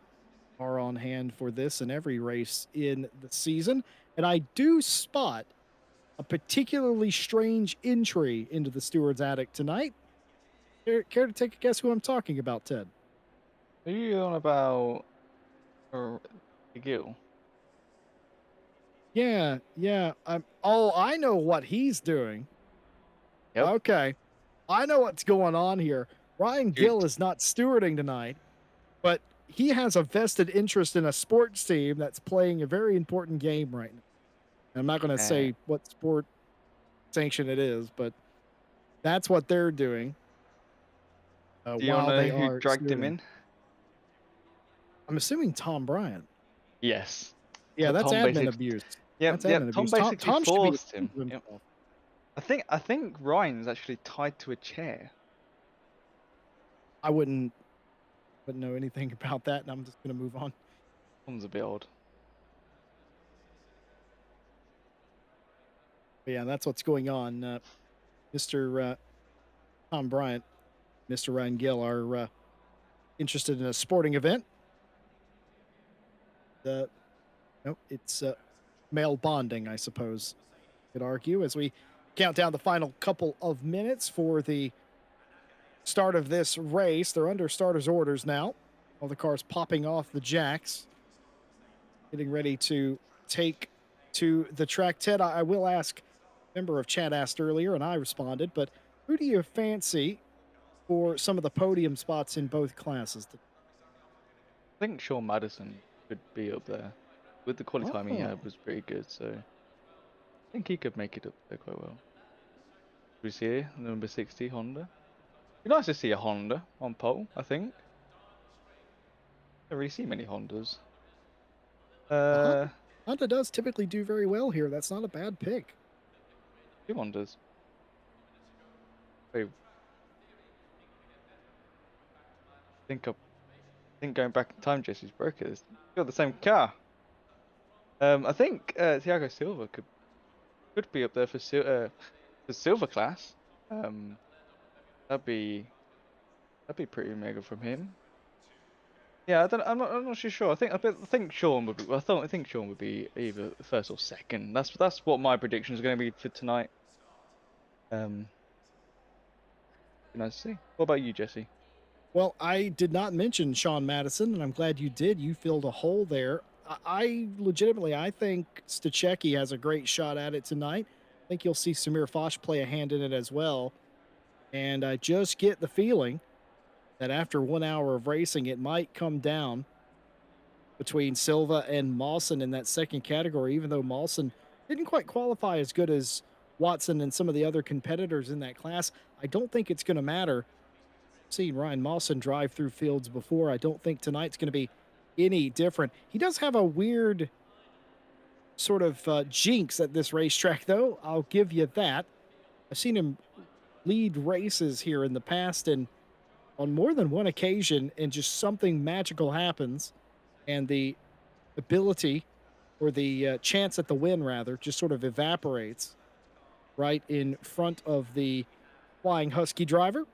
are on hand for this and every race in the season. And I do spot a particularly strange entry into the steward's attic tonight. Care to take a guess who I'm talking about, Ted? Are you on about Gil? Yeah, yeah. Oh, I know what he's doing. Yep. Okay. I know what's going on here. Ryan Gill is not stewarding tonight, but he has a vested interest in a sports team that's playing a very important game right now. I'm not going to say what sport sanction it is, but that's what they're doing. Do you While know they who are dragged him stewarding. in? I'm assuming Tom Bryant. Yes. Yeah, that's Tom admin basically, abuse. yep, That's yep. admin Tom abuse. basically Tom should be forced him. ashamed of Yep. himself. I think Ryan's actually tied to a chair. I wouldn't know anything about that, and I'm just going to move on. Tom's a bit odd. But yeah, that's what's going on. Mr. Tom Bryant, Mr. Ryan Gill are interested in a sporting event. Nope, it's male bonding, I suppose. Could argue as we count down the final couple of minutes for the start of this race. They're under starters' orders now. All the cars popping off the jacks, getting ready to take to the track. Ted, I will ask. A member of chat asked earlier, and I responded. But who do you fancy for some of the podium spots in both classes? I think Sean Madison could be up there. With the quality time he had was pretty good, so I think he could make it up there quite well. We see here, number 60 Honda. It'd be nice to see a Honda on pole, I think. Don't really see many Hondas. Honda does typically do very well here. That's not a bad pick. Two Hondas. Wait. I think going back in time, Jesse's broke it. Got the same car. I think Thiago Silva could be up there for the silver class. That'd be pretty mega from him. Yeah, I'm not too sure. I think Sean would be. I think Sean would be either first or second. That's what my prediction is going to be for tonight. Be nice to see. What about you, Jesse? Well, I did not mention Sean Madison, and I'm glad you did. You filled a hole there. I legitimately, I think Stachecki has a great shot at it tonight. I think you'll see Samir Foch play a hand in it as well. And I just get the feeling that after 1 hour of racing, it might come down between Silva and Mawson in that second category, even though Mawson didn't quite qualify as good as Watson and some of the other competitors in that class. I don't think it's going to matter. I've seen Ryan Mawson drive through fields before. I don't think tonight's going to be any different. He does have a weird sort of jinx at this racetrack, though. I'll give you that. I've seen him lead races here in the past, and on more than one occasion, and just something magical happens, and the ability or the chance at the win, rather, just sort of evaporates right in front of the Flying Husky driver.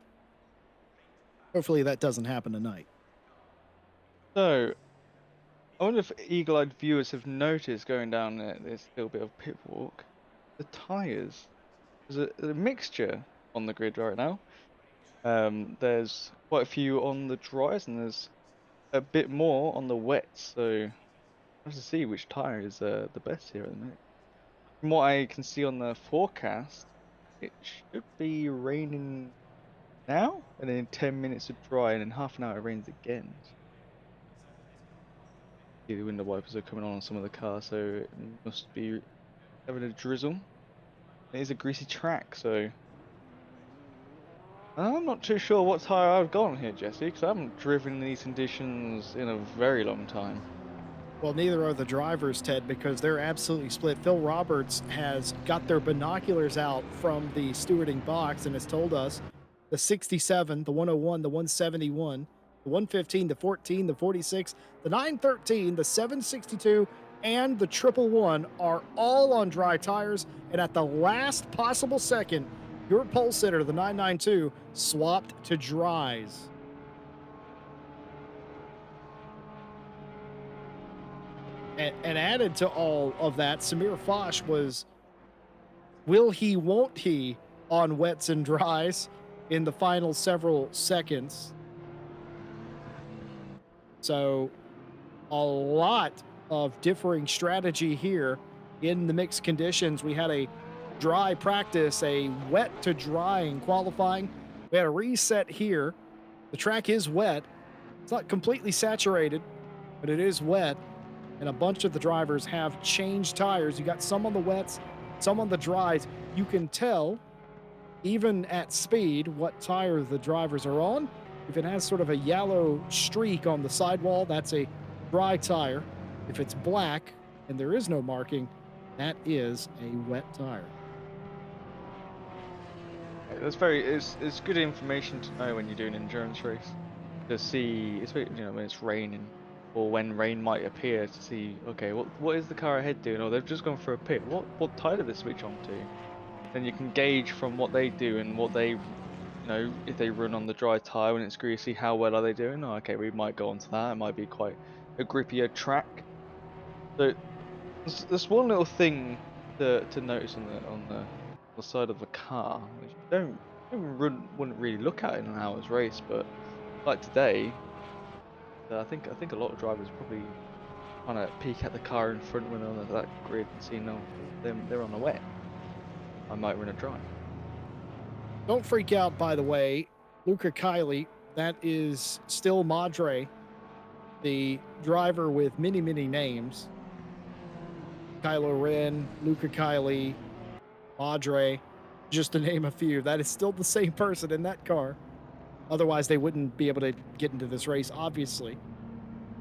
Hopefully that doesn't happen tonight. So, I wonder if eagle-eyed viewers have noticed going down this little bit of pit walk, the tyres. There's a mixture on the grid right now. There's quite a few on the dries and there's a bit more on the wets. So, I have to see which tyre is the best here at the minute. From what I can see on the forecast, it should be raining now, and then 10 minutes of dry, and in half an hour it rains again. See, the window wipers are coming on some of the cars, so it must be having a drizzle. It is a greasy track, so I'm not too sure what tyre I've got on here, Jesse, because I haven't driven in these conditions in a very long time. Well, neither are the drivers, Ted, because they're absolutely split. Phil Roberts has got their binoculars out from the stewarding box and has told us the 67, the 101, the 171, the 115, the 14, the 46, the 913, the 762, and the 111 are all on dry tires. And at the last possible second, your pole sitter, the 992, swapped to dries. And added to all of that, Samir Fosh was will he, won't he on wets and dries in the final several seconds. So a lot of differing strategy here in the mixed conditions. We had a dry practice, a wet to dry in qualifying. We had a reset here. The track is wet. It's not completely saturated, but it is wet. And a bunch of the drivers have changed tires. You got some on the wets, some on the dries. You can tell, even at speed, what tire the drivers are on. If it has sort of a yellow streak on the sidewall, that's a dry tire. If it's black and there is no marking, that is a wet tire. It's good information to know when you do an endurance race, to see, especially when it's raining, or when rain might appear, to see, okay, what is the car ahead doing? Or they've just gone for a pit. What tire did they switch on to? Then you can gauge from what they do and what they, if they run on the dry tire when it's greasy, how well are they doing? Oh, okay, we might go on to that. It might be quite a grippier track. So there's one little thing to notice on the side of the car, which you wouldn't really look at in an hour's race, but like today. I think a lot of drivers probably trying to peek at the car in front when they're on that grid and see, no, they're on the wet. I might run a dry. Don't freak out, by the way. Luca Kiley, that is still Madre, the driver with many, many names. Kylo Ren, Luca Kiley, Madre, just to name a few. That is still the same person in that car. Otherwise, they wouldn't be able to get into this race, obviously.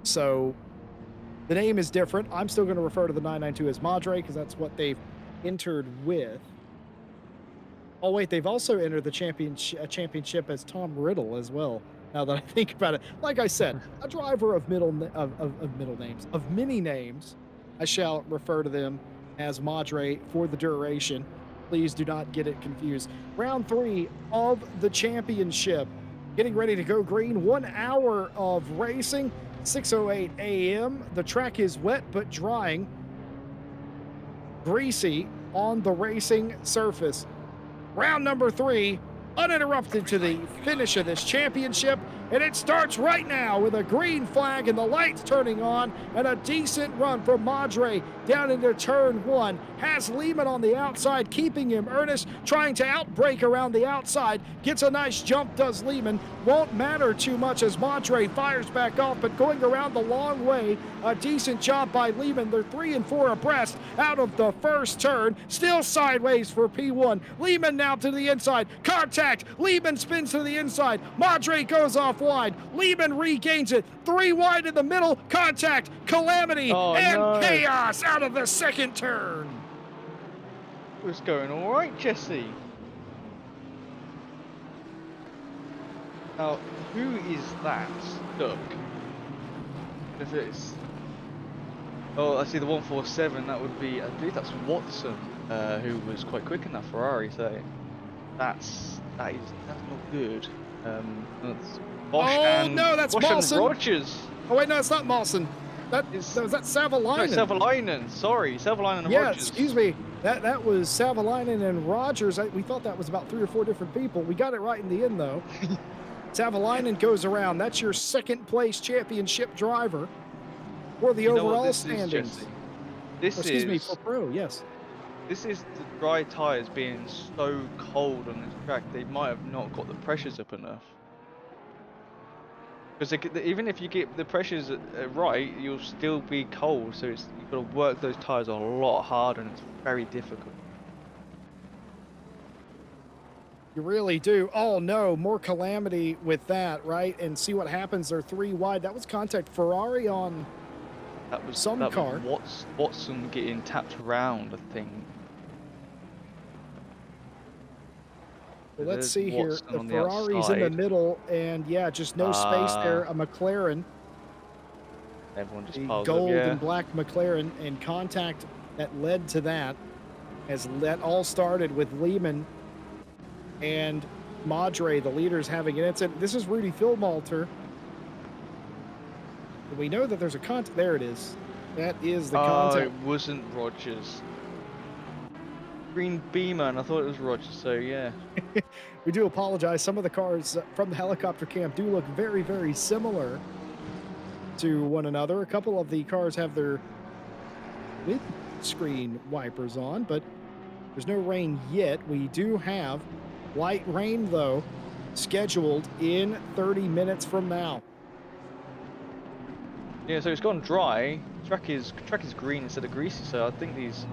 So the name is different. I'm still going to refer to the 992 as Madre because that's what they've entered with. Oh, wait, they've also entered the championship as Tom Riddle as well, now that I think about it. Like I said, a driver of many names. I shall refer to them as Madre for the duration. Please do not get it confused. Round 3 of the championship. Getting ready to go green. 1 hour of racing. 6:08 a.m. The track is wet but drying. Greasy on the racing surface. Round number 3, uninterrupted to the finish of this championship. And it starts right now with a green flag and the lights turning on and a decent run from Madre down into turn 1. Has Lehman on the outside, keeping him earnest, trying to outbrake around the outside. Gets a nice jump, does Lehman. Won't matter too much as Madre fires back off, but going around the long way, a decent job by Lehman. They're 3 and 4 abreast out of the first turn. Still sideways for P1. Lehman now to the inside. Contact. Lehman spins to the inside. Madre goes off wide. Lehman regains it. 3 wide in the middle. Contact. Calamity and chaos out of the second turn. It was going all right, Jesse. Now, who is that stuck? If it's... Oh, I see the 147. That would be, I believe that's Watson, who was quite quick in that Ferrari. So that's not good. That's Bosch that's Bosch Mawson. and Rogers. Oh wait, no, it's not Mawson. That was Savalainen. No, Savalainen. Sorry, Savalainen and Rogers. Excuse me. That was Savalainen and Rogers. We thought that was about 3 or 4 different people. We got it right in the end, though. Savalainen goes around. That's your second place championship driver for the overall standings. Excuse me, for pro, yes. this is the dry tyres being so cold on this track. They might have not got the pressures up enough. Because even if you get the pressures right, you'll still be cold. So you've got to work those tyres a lot harder, and it's very difficult. You really do. Oh no, more calamity with that, right? And see what happens. They're 3 wide. That was contact Ferrari on some That was car. Watson getting tapped around, I think. Well, let's There's see here. Watson The on the Ferrari's in the outside. middle, and yeah, just no space there. A McLaren, Everyone just the piles up. gold Yeah. and black McLaren, and contact that led to that, as that all started with Lehman and Madre, the leaders, having an incident. This is Rudy Philmalter. We know that there's a contact. There it is. That is the Oh, it contact. wasn't Rogers. Green Beamer, and I thought it was Rogers. So yeah. We do apologize. Some of the cars from the helicopter camp do look very, very similar to one another. A couple of the cars have their windscreen wipers on, but there's no rain yet. We do have light rain, though, scheduled in 30 minutes from now. Yeah, so it's gone dry. Track is green instead of greasy. So I think these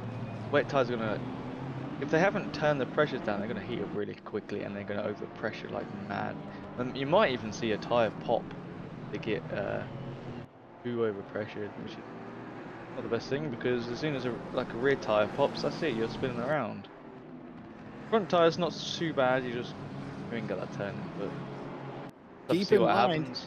wet tires are gonna, if they haven't turned the pressures down, they're gonna heat up really quickly, and they're gonna overpressure like mad. You might even see a tire pop. They get too overpressured, which is not the best thing, because as soon as a rear tire pops, that's it. You're spinning around. Front tire's not too bad. You ain't got that turning, but let's Keep see in what mind, happens.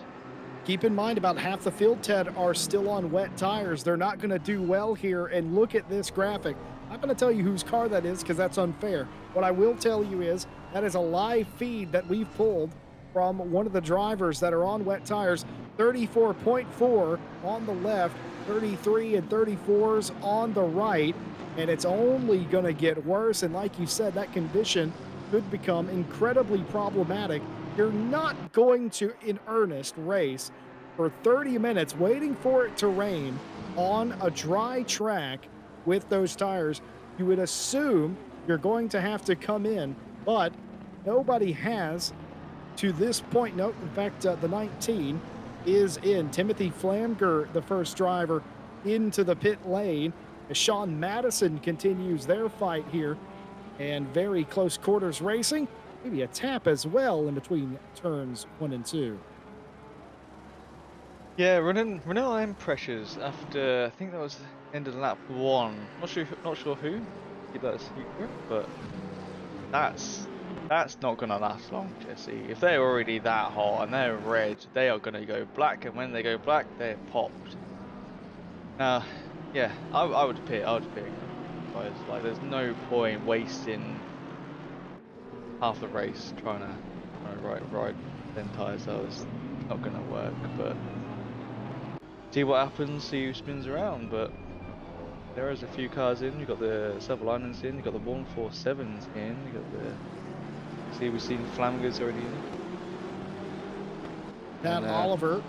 keep in mind about half the field, Ted, are still on wet tires. They're not going to do well here. And look at this graphic. I'm not going to tell you whose car that is because that's unfair. What I will tell you is that is a live feed that we've pulled from one of the drivers that are on wet tires. 34.4 on the left, 33 and 34s on the right. And it's only going to get worse. And like you said, that condition could become incredibly problematic. You're not going to, in earnest, race for 30 minutes waiting for it to rain on a dry track with those tires. You would assume you're going to have to come in, but nobody has to this point. No, in fact, the 19 is in. Timothy Flamger, the first driver, into the pit lane. As Sean Madison continues their fight here, and very close quarters racing. Maybe a tap as well in between turns 1 and 2. Yeah, running on M pressures after, I think that was the end of lap 1. Not sure who. Keep that a secret, but that's not gonna last long, Jesse. If they're already that hot and they're red, they are gonna go black, and when they go black, they're popped. Now, yeah, I would pit. Guys, like, there's no point wasting half the race trying to ride them tires. That was not gonna work, but see what happens, see who spins around. But there is a few cars in. You got the Silver Linings in. You got the 147s in. You got the, see, we've seen Flamingers already in. Pat Oliver,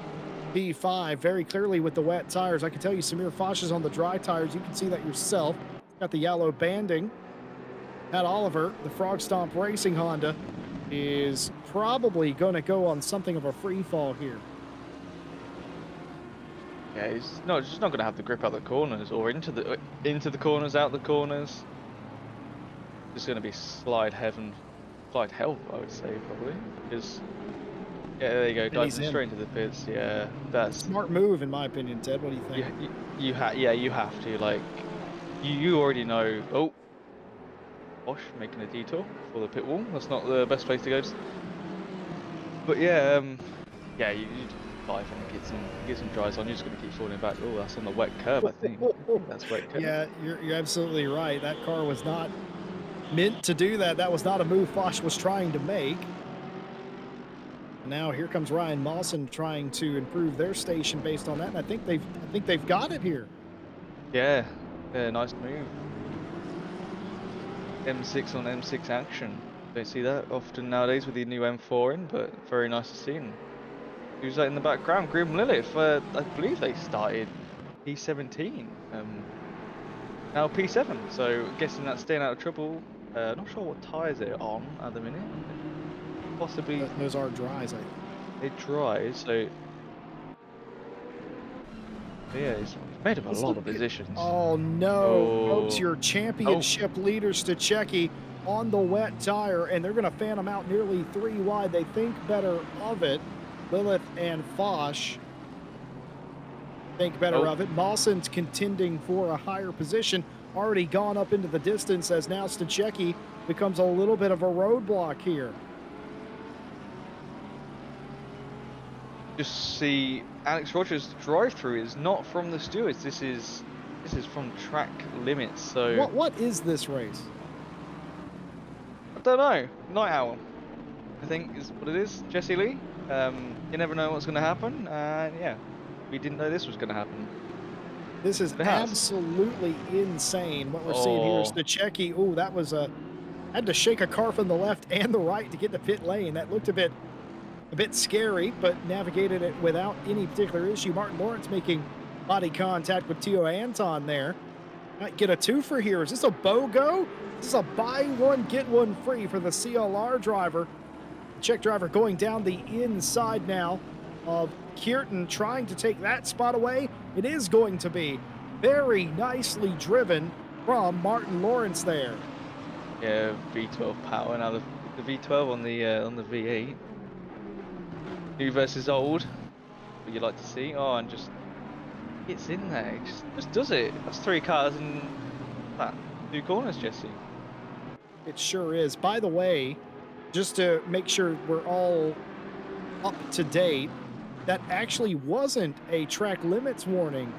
P5, very clearly with the wet tires. I can tell you Samir Foch is on the dry tires. You can see that yourself. Got the yellow banding. Pat Oliver, the Frog Stomp Racing Honda, is probably going to go on something of a free fall here. Yeah, he's just not going to have the grip out the corners or into the corners, out the corners. Just going to be slide hell, I would say, probably. Because yeah, there you go, guys, straight into the pits. Yeah, that's smart move in my opinion. Ted, what do you think? You have to, like, you already know. Oh, Bosch making a detour for the pit wall. That's not the best place to go. But yeah, yeah, you dive and get some dries on. You're just gonna keep falling back. Oh, that's on the wet curb, I think. That's wet curb. Yeah, you're absolutely right. That car was not meant to do that. That was not a move Foch was trying to make. Now here comes Ryan Mawson trying to improve their station based on that, and I think they've got it here. Yeah, nice move. M6 on M6 action. Don't see that often nowadays with the new M4 in, but very nice to see. Who's that in the background? Grim Lilith. I believe they started P17. now P7. So guessing that's staying out of trouble. Not sure what tyres they're on at the minute. Possibly Those are dries, I think. they dry. So yeah, it's made up a Let's lot look of at. positions. Oh no, folks! Oh, Your oh, championship leader Stuchecki on the wet tire, and they're going to fan him out nearly 3 wide. They think better of it. Lilith and Foch think better oh. of it. Mawson's contending for a higher position, already gone up into the distance as now Stuchecki becomes a little bit of a roadblock here. Just see Alex Rogers' drive-through is not from the stewards. This is from track limits. So What is this race? I don't know. Night Owl, I think is what it is. Jesse Lee. You never know what's going to happen, and yeah, we didn't know this was going to happen. This is It has. absolutely insane what we're seeing here. Oh, Stuchecki, oh, that was a had to shake a car from the left and the right to get to pit lane. That looked a bit scary, but navigated it without any particular issue. Martin Lawrence making body contact with Tio Anton there. Might get a twofer here. Is this a BOGO? This is a buy one, get one free for the CLR driver. Czech driver going down the inside now of Kierton, trying to take that spot away. It is going to be very nicely driven from Martin Lawrence there. yeah, V12 power. Now the V12 on the V8. New versus old. What you like to see? Oh, and just gets in there. It just does it. That's 3 cars in that 2 corners, Jesse. It sure is. By the way, just to make sure we're all up to date, that actually wasn't a track limits warning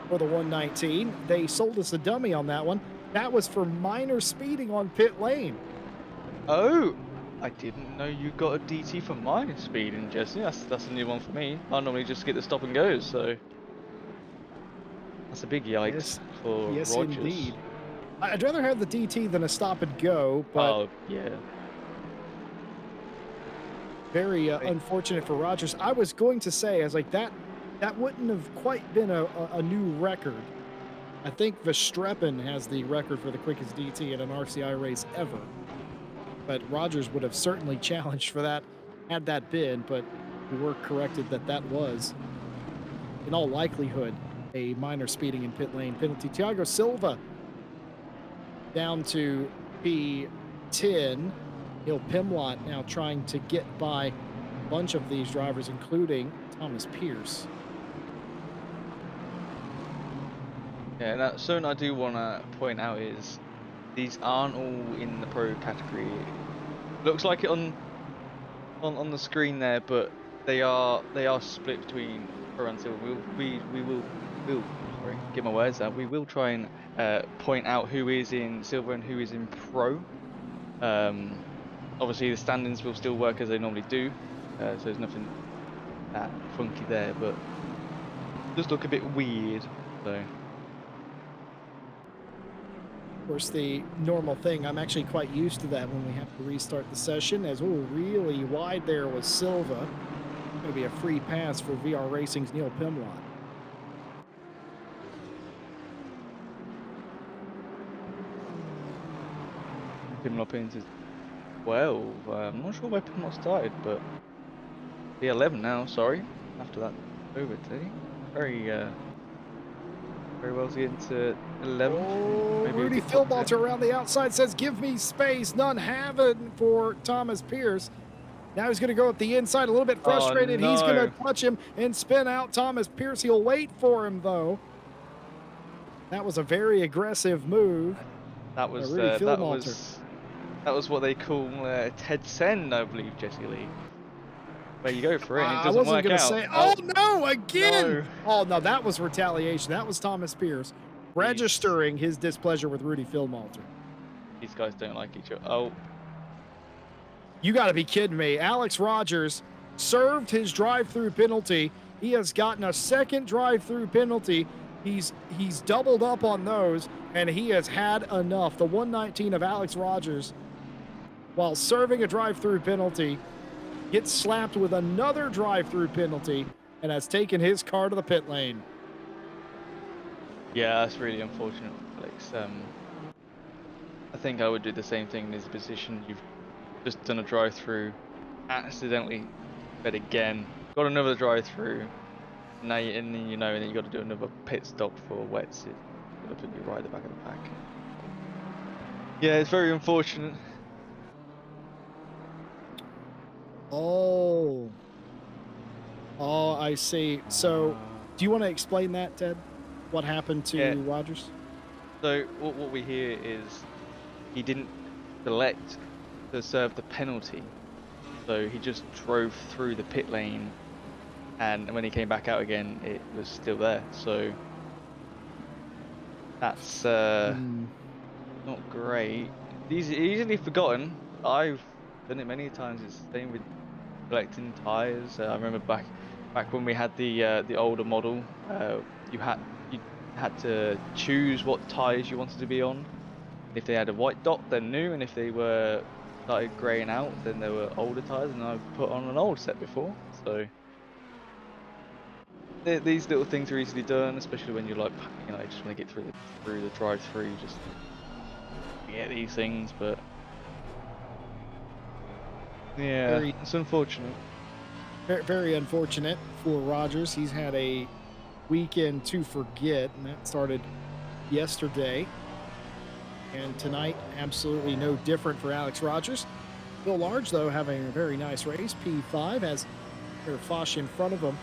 for the 119. They sold us a dummy on that one. That was for minor speeding on pit lane. Oh, I didn't know you got a DT for minor speeding, Jesse. That's a new one for me. I normally just get the stop and goes, so that's a big yikes for Yes, Rogers. indeed. I'd rather have the DT than a stop and go, but Oh yeah. very unfortunate for Rogers. I was going to say, I was like, that wouldn't have quite been a new record. I think Verstappen has the record for the quickest DT in an RCI race ever. But Rogers would have certainly challenged for that had that been, but we were corrected that that was, in all likelihood, a minor speeding in pit lane penalty. Thiago Silva down to P10. Neil Pimlott now trying to get by a bunch of these drivers, including Thomas Pierce. Yeah, now, something I do want to point out is these aren't all in the pro category. Looks like it on the screen there, but they are split between pro and silver. We'll sorry, get my words out. We will try and point out who is in silver and who is in pro. Obviously the standings will still work as they normally do, so there's nothing that funky there, but it does look a bit weird. So. Of course, the normal thing, I'm actually quite used to that when we have to restart the session, as, oh, really wide there was Silva. Going to be a free pass for VR Racing's Neil Pimlott. Pimlott into 12. I'm not sure where Pimlott started, but the 11 now. Sorry, after that over to very well to get into 11. Oh, Maybe Rudy Philbalter around the outside says, give me space. None have it for Thomas Pierce. Now he's going to go up the inside, a little bit frustrated. Oh, no. He's going to touch him and spin out Thomas Pierce. He'll wait for him, though. That was a very aggressive move. That was Rudy that was what they call Ted Sen, I believe, Jesse Lee. Where you go for it, and it doesn't work out. Say, oh no, again! No. Oh no, that was retaliation. That was Thomas Pierce registering his displeasure with Rudy Philbalter. These guys don't like each other. Oh. You got to be kidding me. Alex Rogers served his drive-through penalty. He has gotten a second drive-through penalty. He's doubled up on those, and he has had enough. The 119 of Alex Rogers, while serving a drive-through penalty, gets slapped with another drive-through penalty and has taken his car to the pit lane. Yeah, that's really unfortunate Alex. I think I would do the same thing in his position. You've just done a drive-through, accidentally fed again, got another drive-through. Now you and then and then you got to do another pit stop for wets. It's gonna put you right at the back of the pack. Yeah, it's very unfortunate. Oh. Oh, I see. So, do you want to explain that, Ted? What happened to Yeah. Rogers? So what we hear is he didn't select to serve the penalty, so he just drove through the pit lane, and when he came back out again, it was still there. So that's not great. Easily forgotten. I've done it many times. It's the same with collecting tires. I remember back when we had the older model, you had to choose what tires you wanted to be on. If they had a white dot, they're new, and if they were started greying out, then they were older tires. And I've put on an old set before, so these little things are easily done, especially when you're like, just want to get through the drive-through, just get these things. But yeah, Very, it's unfortunate. very unfortunate for Rogers. He's had a weekend to forget, and that started yesterday. And tonight, absolutely no different for Alex Rogers. Bill Large, though, having a very nice race. P5 has Foch in front of him.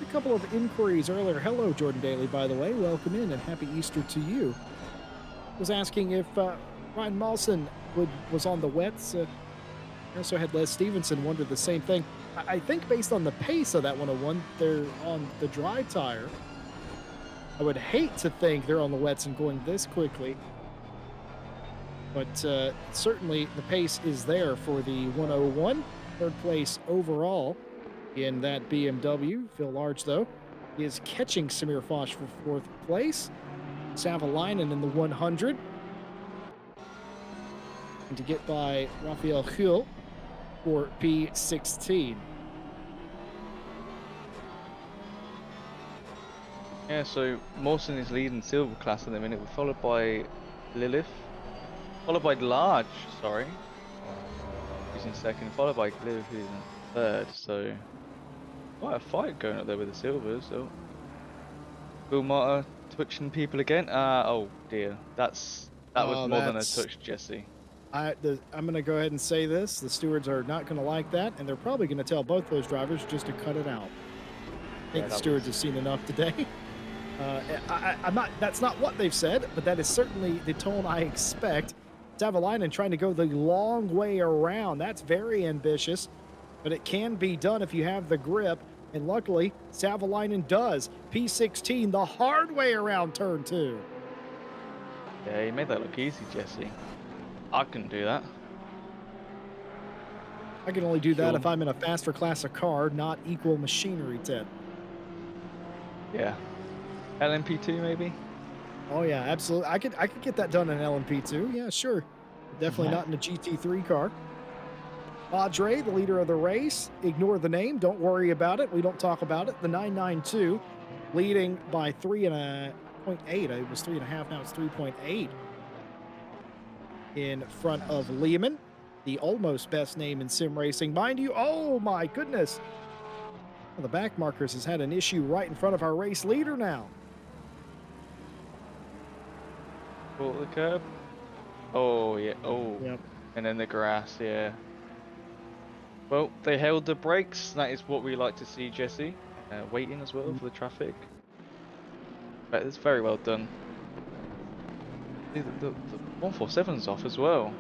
A couple of inquiries earlier. Hello, Jordan Daly, by the way. Welcome in and happy Easter to you. Was asking if Ryan Mawson was on the wets. I also had Les Stevenson wonder the same thing. I think based on the pace of that 101, they're on the dry tire. I would hate to think they're on the wets and going this quickly. But certainly the pace is there for the 101. Third place overall in that BMW. Phil Large, though, is catching Samir Foch for fourth place. Savalainen in the 100. And to get by Raphael Hill for P16. Yeah, so Mawson is leading silver class at the minute, followed by Lilith. Followed by Large, sorry, who's in second, followed by Glue, who's in third. So quite a fight going up there with the silvers. So Will Martyr touching people again. Oh dear, that was more than a touch, Jesse. I'm going to go ahead and say this: the stewards are not going to like that, and they're probably going to tell both those drivers just to cut it out. I think the stewards have seen enough today. I'm not. That's not what they've said, but that is certainly the tone I expect. Savalainen trying to go the long way around. That's very ambitious, but it can be done if you have the grip. And luckily, Savalainen does. P16, the hard way around turn 2. Yeah, he made that look easy, Jesse. I couldn't do that. I can only do that if I'm in a faster class of car, not equal machinery, Ted. Yeah. LMP2 maybe? Oh yeah, absolutely. I could get that done in LMP2. Yeah, sure. Definitely not in a GT3 car. Padre, the leader of the race. Ignore the name. Don't worry about it. We don't talk about it. The 992 leading by 3.8. It was 3.5. Now it's 3.8 in front of Lehman, the almost best name in sim racing. Mind you, oh my goodness. Well, the back markers has had an issue right in front of our race leader now. Pull the curb. Oh yeah. Oh. Yep. And then the grass. Yeah. Well, they held the brakes. That is what we like to see, Jesse. Waiting as well for the traffic. But it's very well done. The 147's off as well.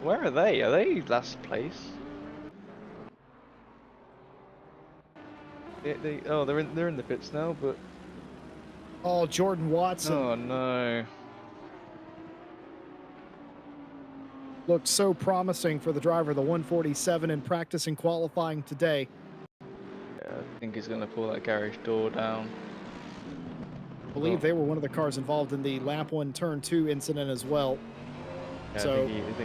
Where are they? Are they last place? They're in the pits now, but Oh, Jordan Watson. oh no. Looked so promising for the driver, the 147 in practice and qualifying today. Yeah, I think he's gonna pull that garage door down. I believe they were one of the cars involved in the lap 1 turn 2 incident as well. Yeah, so I think he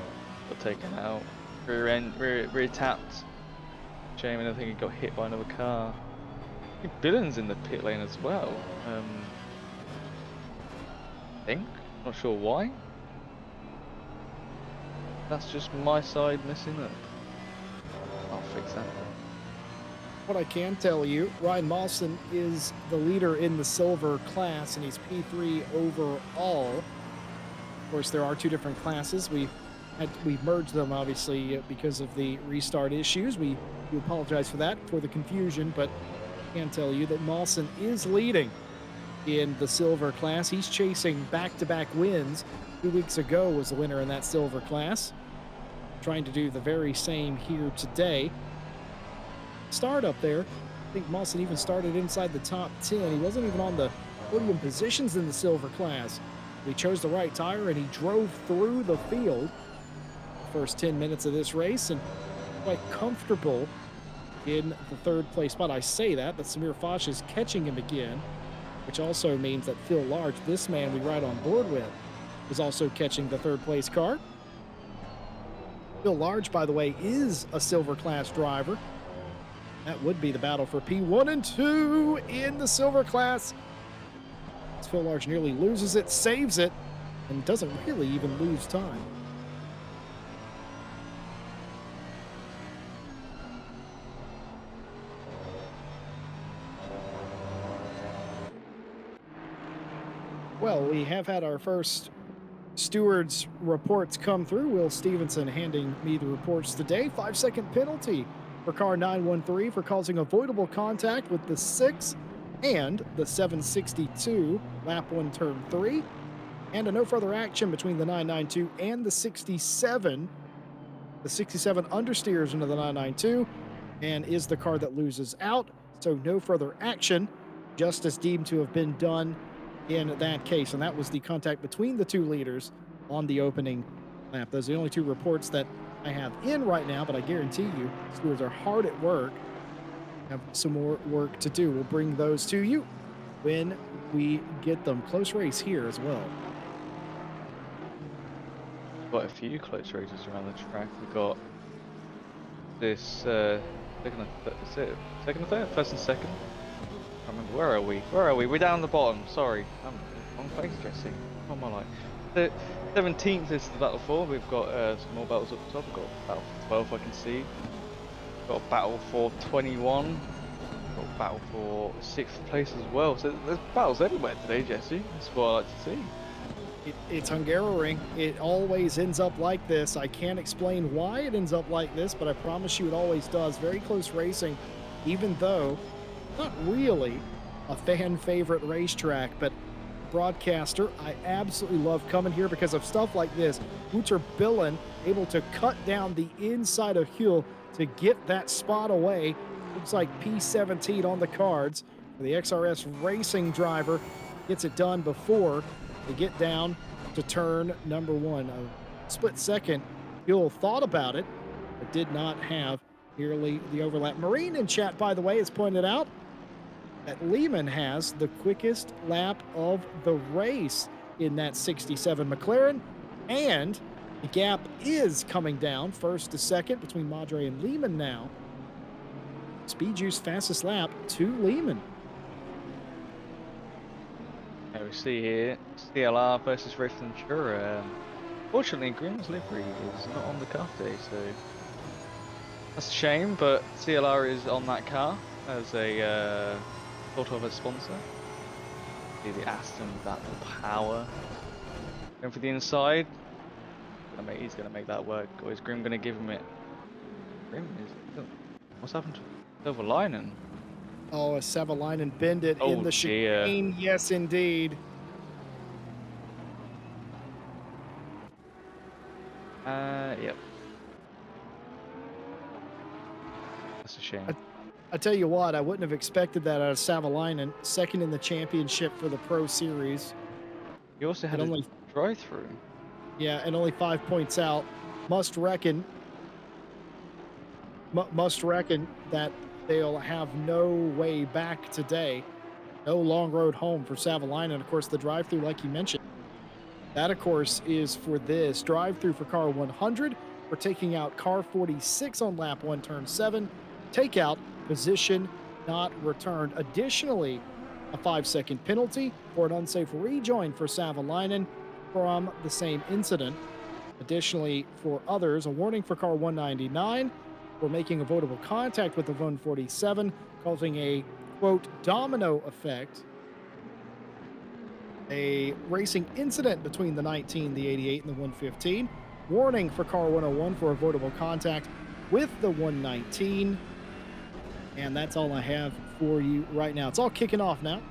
got taken out. Rear tapped. Shame, and I think he got hit by another car. I think Billon's in the pit lane as well. think. Not sure why. That's just my side missing it. I'll fix that. What I can tell you, Ryan Mawson is the leader in the silver class, and he's P3 overall. Of course, there are two different classes. We've merged them, obviously, because of the restart issues. We apologize for that, for the confusion, but I can tell you that Mawson is leading in the silver class. He's chasing back-to-back wins. 2 weeks ago was the winner in that silver class. Trying to do the very same here today. Start up there. I think Mawson even started inside the top 10. He wasn't even on the podium positions in the silver class. He chose the right tire and he drove through the field the first 10 minutes of this race and quite comfortable in the third place spot. I say that, but Samir Foch is catching him again, which also means that Phil Large, this man we ride on board with, is also catching the third place car. Phil Large, by the way, is a silver class driver. That would be the battle for P1 and 2 in the silver class. As Phil Large nearly loses it, saves it, and doesn't really even lose time. Well, we have had our first stewards reports come through. Will Stevenson handing me the reports today. 5-second penalty for car 913 for causing avoidable contact with the 6 and the 762 lap 1 turn 3, and a no further action between the 992 and the 67. The 67 understeers into the 992 and is the car that loses out, so no further action, justice deemed to have been done in that case, and that was the contact between the two leaders on the opening lap. Those are the only two reports that I have in right now, but I guarantee you, stewards are hard at work. Have some more work to do. We'll bring those to you when we get them. Close race here as well. Quite a few close races around the track. We've got this second and third, first and second. I remember, where are we? Where are we? We're down the bottom. Sorry, I'm wrong place, Jesse. Oh my life. The 17th is the battle for. We've got some more battles up top. We've got battle for 12, I can see. We've got a battle for 21. We've got a battle for 6th place as well. So there's battles everywhere today, Jesse. That's what I like to see. It's Hungaroring. It always ends up like this. I can't explain why it ends up like this, but I promise you it always does. Very close racing, even though not really a fan favorite racetrack, but broadcaster, I absolutely love coming here because of stuff like this. Wouter Billen able to cut down the inside of Huell to get that spot away. Looks like P17 on the cards. The XRS racing driver gets it done before they get down to turn number 1. A split second, Huell thought about it, but did not have nearly the overlap. Marine in chat, by the way, has pointed out that Lehman has the quickest lap of the race in that 67 McLaren, and the gap is coming down first to second between Madre and Lehman now. Speed Juice fastest lap to Lehman. Now we see here CLR versus Race Ventura. Fortunately, Grimm's livery is not on the car today, so that's a shame, but CLR is on that car as a sort of a sponsor. See the Aston with that power. Going for the inside. He's going to make that work. Or is Grimm going to give him it? Grimm is... What's happened to Silverlinen? Oh, a Savalainen bend it in the chicane. Yes, indeed. Yep. That's a shame. I tell you what, I wouldn't have expected that out of Savalainen, second in the championship for the Pro Series. He also had a drive-through. Yeah, and only 5 points out. Must reckon that they'll have no way back today. No long road home for Savalainen. Of course, the drive-through, like you mentioned, that, of course, is for this drive-through for car 100. We're taking out car 46 on lap 1, turn 7. Takeout, position not returned. Additionally, a 5-second penalty for an unsafe rejoin for Savalainen from the same incident. Additionally, for others, a warning for car 199 for making avoidable contact with the 147, causing a, quote, domino effect. A racing incident between the 19, the 88, and the 115. Warning for car 101 for avoidable contact with the 119. And that's all I have for you right now. It's all kicking off now.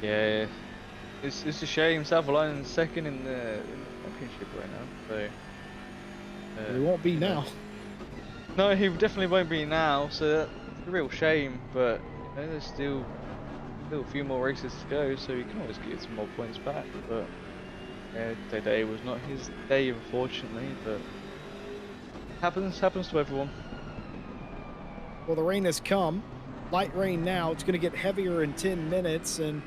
Yeah, it's a shame. Savalainen's second in the championship right now. So It won't be you know. now. No, he definitely won't be now. So that's a real shame. But you know, there's still a few more races to go, so he can always get some more points back. But yeah, today was not his day, unfortunately. But happens to everyone. Well, the rain has come. Light rain now. It's going to get heavier in 10 minutes, and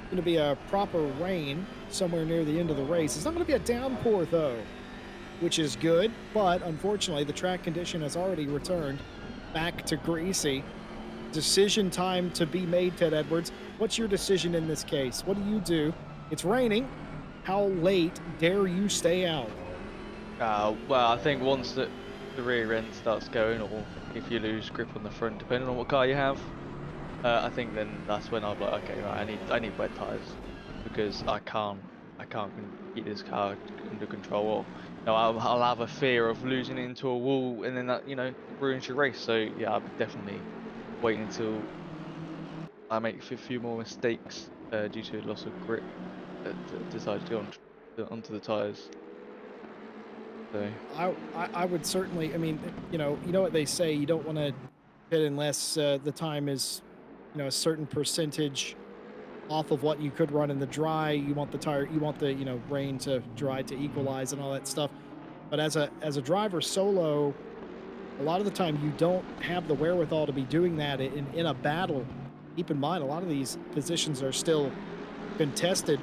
it's going to be a proper rain somewhere near the end of the race. It's not going to be a downpour, though, which is good. But unfortunately, the track condition has already returned back to greasy. Decision time to be made, Ted Edwards. What's your decision in this case? What do? It's raining. How late dare you stay out? Well, I think once the rear end starts going, or if you lose grip on the front, depending on what car you have, I think then that's when I'm like, okay, right, I need wet tires, because I can't keep this car under control, or you know, I'll have a fear of losing it into a wall, and then that, you know, ruins your race. So yeah, I'll definitely wait until I make a few more mistakes due to loss of grip to decide to go onto the tires. So I would certainly. I mean, you know what they say. You don't want to pit unless the time is, you know, a certain percentage off of what you could run in the dry. You want the you know, rain to dry to equalize and all that stuff. But as a driver solo, a lot of the time you don't have the wherewithal to be doing that in a battle. Keep in mind, a lot of these positions are still contested,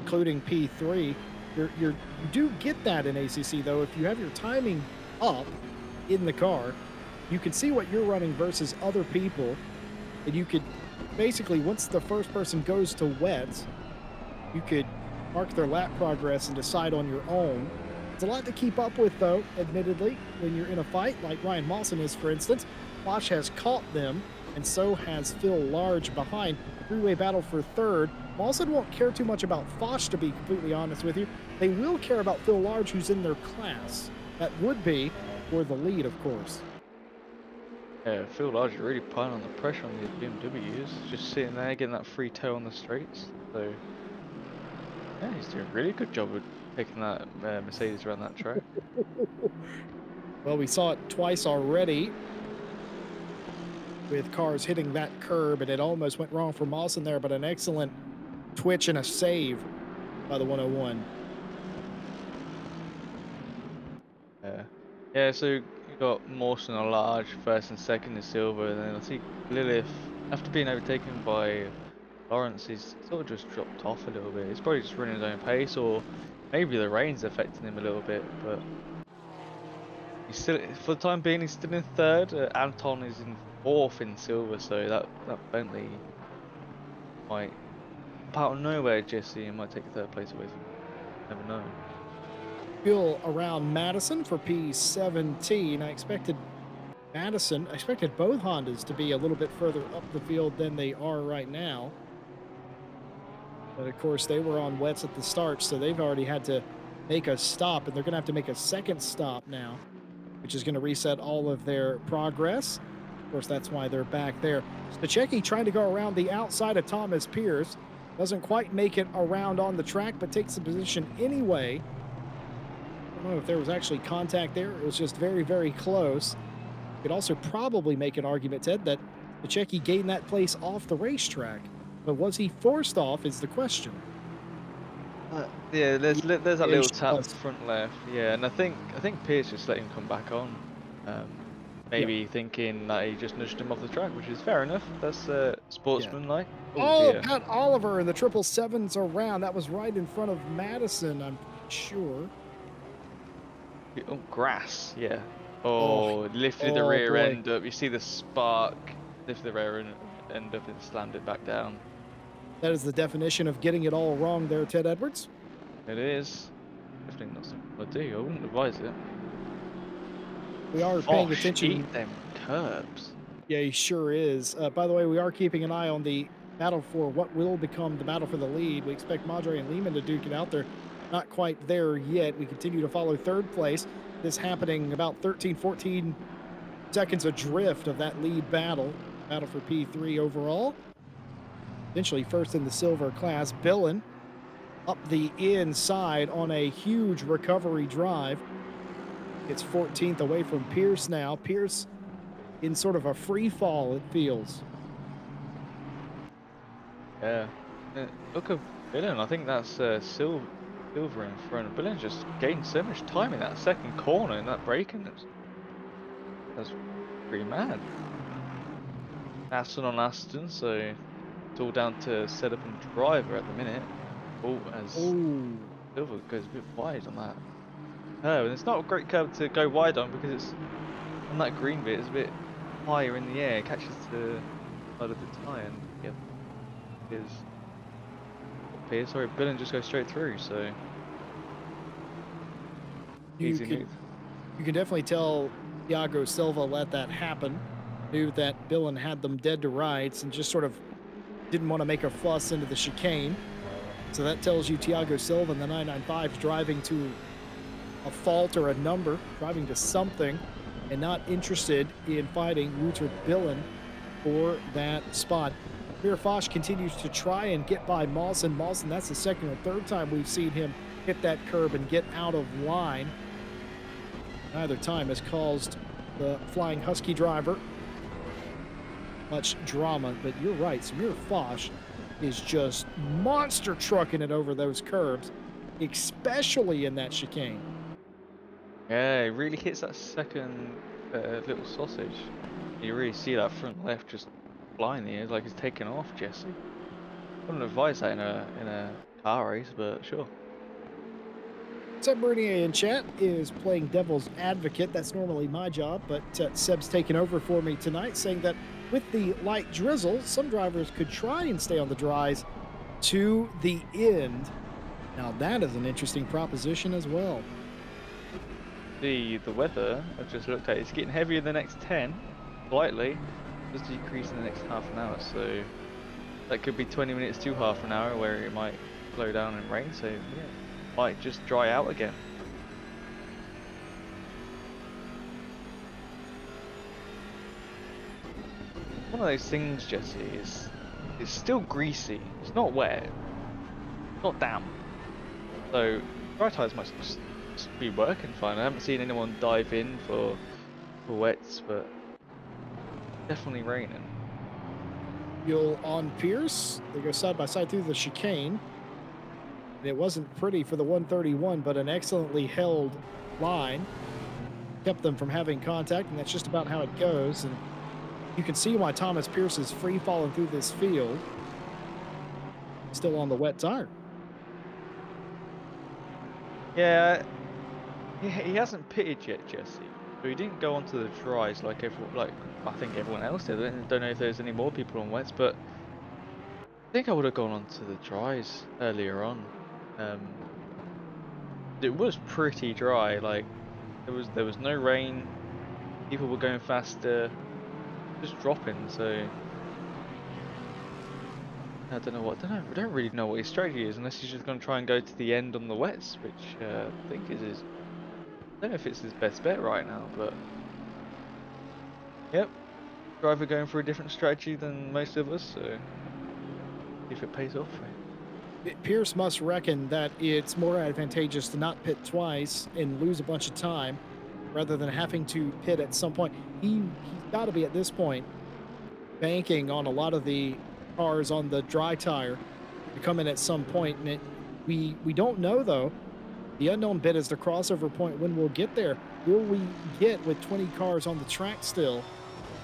including P3. You do get that in ACC, though. If you have your timing up in the car, you can see what you're running versus other people, and you could basically, once the first person goes to wets, you could mark their lap progress and decide on your own. It's a lot to keep up with, though, admittedly, when you're in a fight, like Ryan Mawson is, for instance. Bosch has caught them, and so has Phil Large behind. Three-way battle for third. Mawson won't care too much about Foch, to be completely honest with you. They will care about Phil Large, who's in their class. That would be for the lead, of course. yeah, Phil Large is really piling on the pressure on these BMWs, just sitting there getting that free toe on the straights. So yeah, he's doing a really good job of taking that Mercedes around that track. Well, we saw it twice already with cars hitting that curb, and it almost went wrong for Mawson there, but an excellent twitch and a save by the 101. Yeah, so you got Mawson and Large first and second in silver, and then I think Lilith, after being overtaken by Lawrence, he's sort of just dropped off a little bit. He's probably just running his own pace, or maybe the rain's affecting him a little bit, but he's still, for the time being, he's still in third. Anton is in fourth in silver, so that Bentley might, out of nowhere, Jesse, and might take a third place away from him. Never know. Fuel around Madison for P17. I expected both Hondas to be a little bit further up the field than they are right now. But of course, they were on wets at the start, so they've already had to make a stop, and they're going to have to make a second stop now, which is going to reset all of their progress. Of course, that's why they're back there. Stachecki trying to go around the outside of Thomas Pierce. Doesn't quite make it around on the track, but takes the position anyway. I don't know if there was actually contact there. It was just very, very close. You could also probably make an argument, Ted, that Stachecki gained that place off the racetrack. But was he forced off is the question. Yeah, there's that little Pierce tap was. front left. Yeah, and I think Pierce just let him come back on. Maybe thinking that he just nudged him off the track, which is fair enough. That's sportsmanlike. Oh, Dear. got Oliver and the 777's around. That was right in front of Madison, I'm sure. Oh, grass. Yeah. Oh, Oh, lifted the oh rear boy. end up. You see the spark, lifted the rear end up and slammed it back down. That is the definition of getting it all wrong there, Ted Edwards. It is. Definitely not something I do. I wouldn't advise it. We are paying Fosh, eat attention. them curbs. Yeah, he sure is. By the way, we are keeping an eye on the battle for what will become the battle for the lead. We expect Madre and Lehman to duke it out there. Not quite there yet. We continue to follow third place. This happening about 13, 14 seconds adrift of that lead battle. Battle for P3 overall. Eventually first in the silver class. Billen up the inside on a huge recovery drive. It's 14th away from Pierce now. Pierce in sort of a free fall, it feels. Yeah. Look at Billen. I think that's Silver in front. Billen just gained so much time in that second corner in that braking. That's pretty mad. Aston on Aston, so it's all down to setup and driver at the minute. Oh, as Oh, Silver goes a bit wide on that curve, and it's not a great curve to go wide on because it's on that green bit. It's a bit higher in the air, catches the side of the tyre, and yeah, is up here. Sorry, Billen just goes straight through. So easy move. you can definitely tell Thiago Silva let that happen. Knew that Billen had them dead to rights and just sort of didn't want to make a fuss into the chicane. So that tells you Thiago Silva and the 995 is driving to a fault or a number, driving to something, and not interested in fighting Wouter Billen for that spot. Mir Foch continues to try and get by Mawson. Mawson, that's the second or third time we've seen him hit that curb and get out of line. Neither time has caused the Flying Husky driver much drama, but you're right. Samir Foch is just monster trucking it over those curbs, especially in that chicane. Yeah, it really hits that second little sausage. You really see that front left just flying there, like it's taking off, Jesse. Wouldn't advise that in a car race, but sure. Seb Bernier in chat is playing devil's advocate. That's normally my job, but Seb's taken over for me tonight, saying that with the light drizzle, some drivers could try and stay on the dries to the end. Now that is an interesting proposition as well. The weather I've just looked at, it's getting heavier in the next 10, slightly, just decrease in the next half an hour, so that could be 20 minutes to half an hour where it might slow down and rain, so yeah, might just dry out again. One of those things, Jesse, is it's still greasy, it's not wet, it's not damp, so dry tyres might just be working fine. I haven't seen anyone dive in for wets, but definitely raining. Fuel on Pierce. They go side by side through the chicane. And it wasn't pretty for the 131, but an excellently held line kept them from having contact, and that's just about how it goes. And you can see why Thomas Pierce is free falling through this field. Still on the wet tire. Yeah, he hasn't pitted yet, Jesse. So he didn't go onto the dries like I think everyone else did. I don't know if there's any more people on wets, but I think I would have gone onto the dries earlier on. It was pretty dry. Like there was no rain. People were going faster, just dropping. So I don't know. I don't really know what his strategy is, unless he's just going to try and go to the end on the wets, which I think is his. I don't know if it's his best bet right now, but yep, driver going for a different strategy than most of us, so see if it pays off for him. Pierce must reckon that it's more advantageous to not pit twice and lose a bunch of time rather than having to pit at some point. He's got to be at this point banking on a lot of the cars on the dry tire to come in at some point, and we don't know though. The unknown bit is the crossover point when we'll get there. Will we get, with 20 cars on the track still,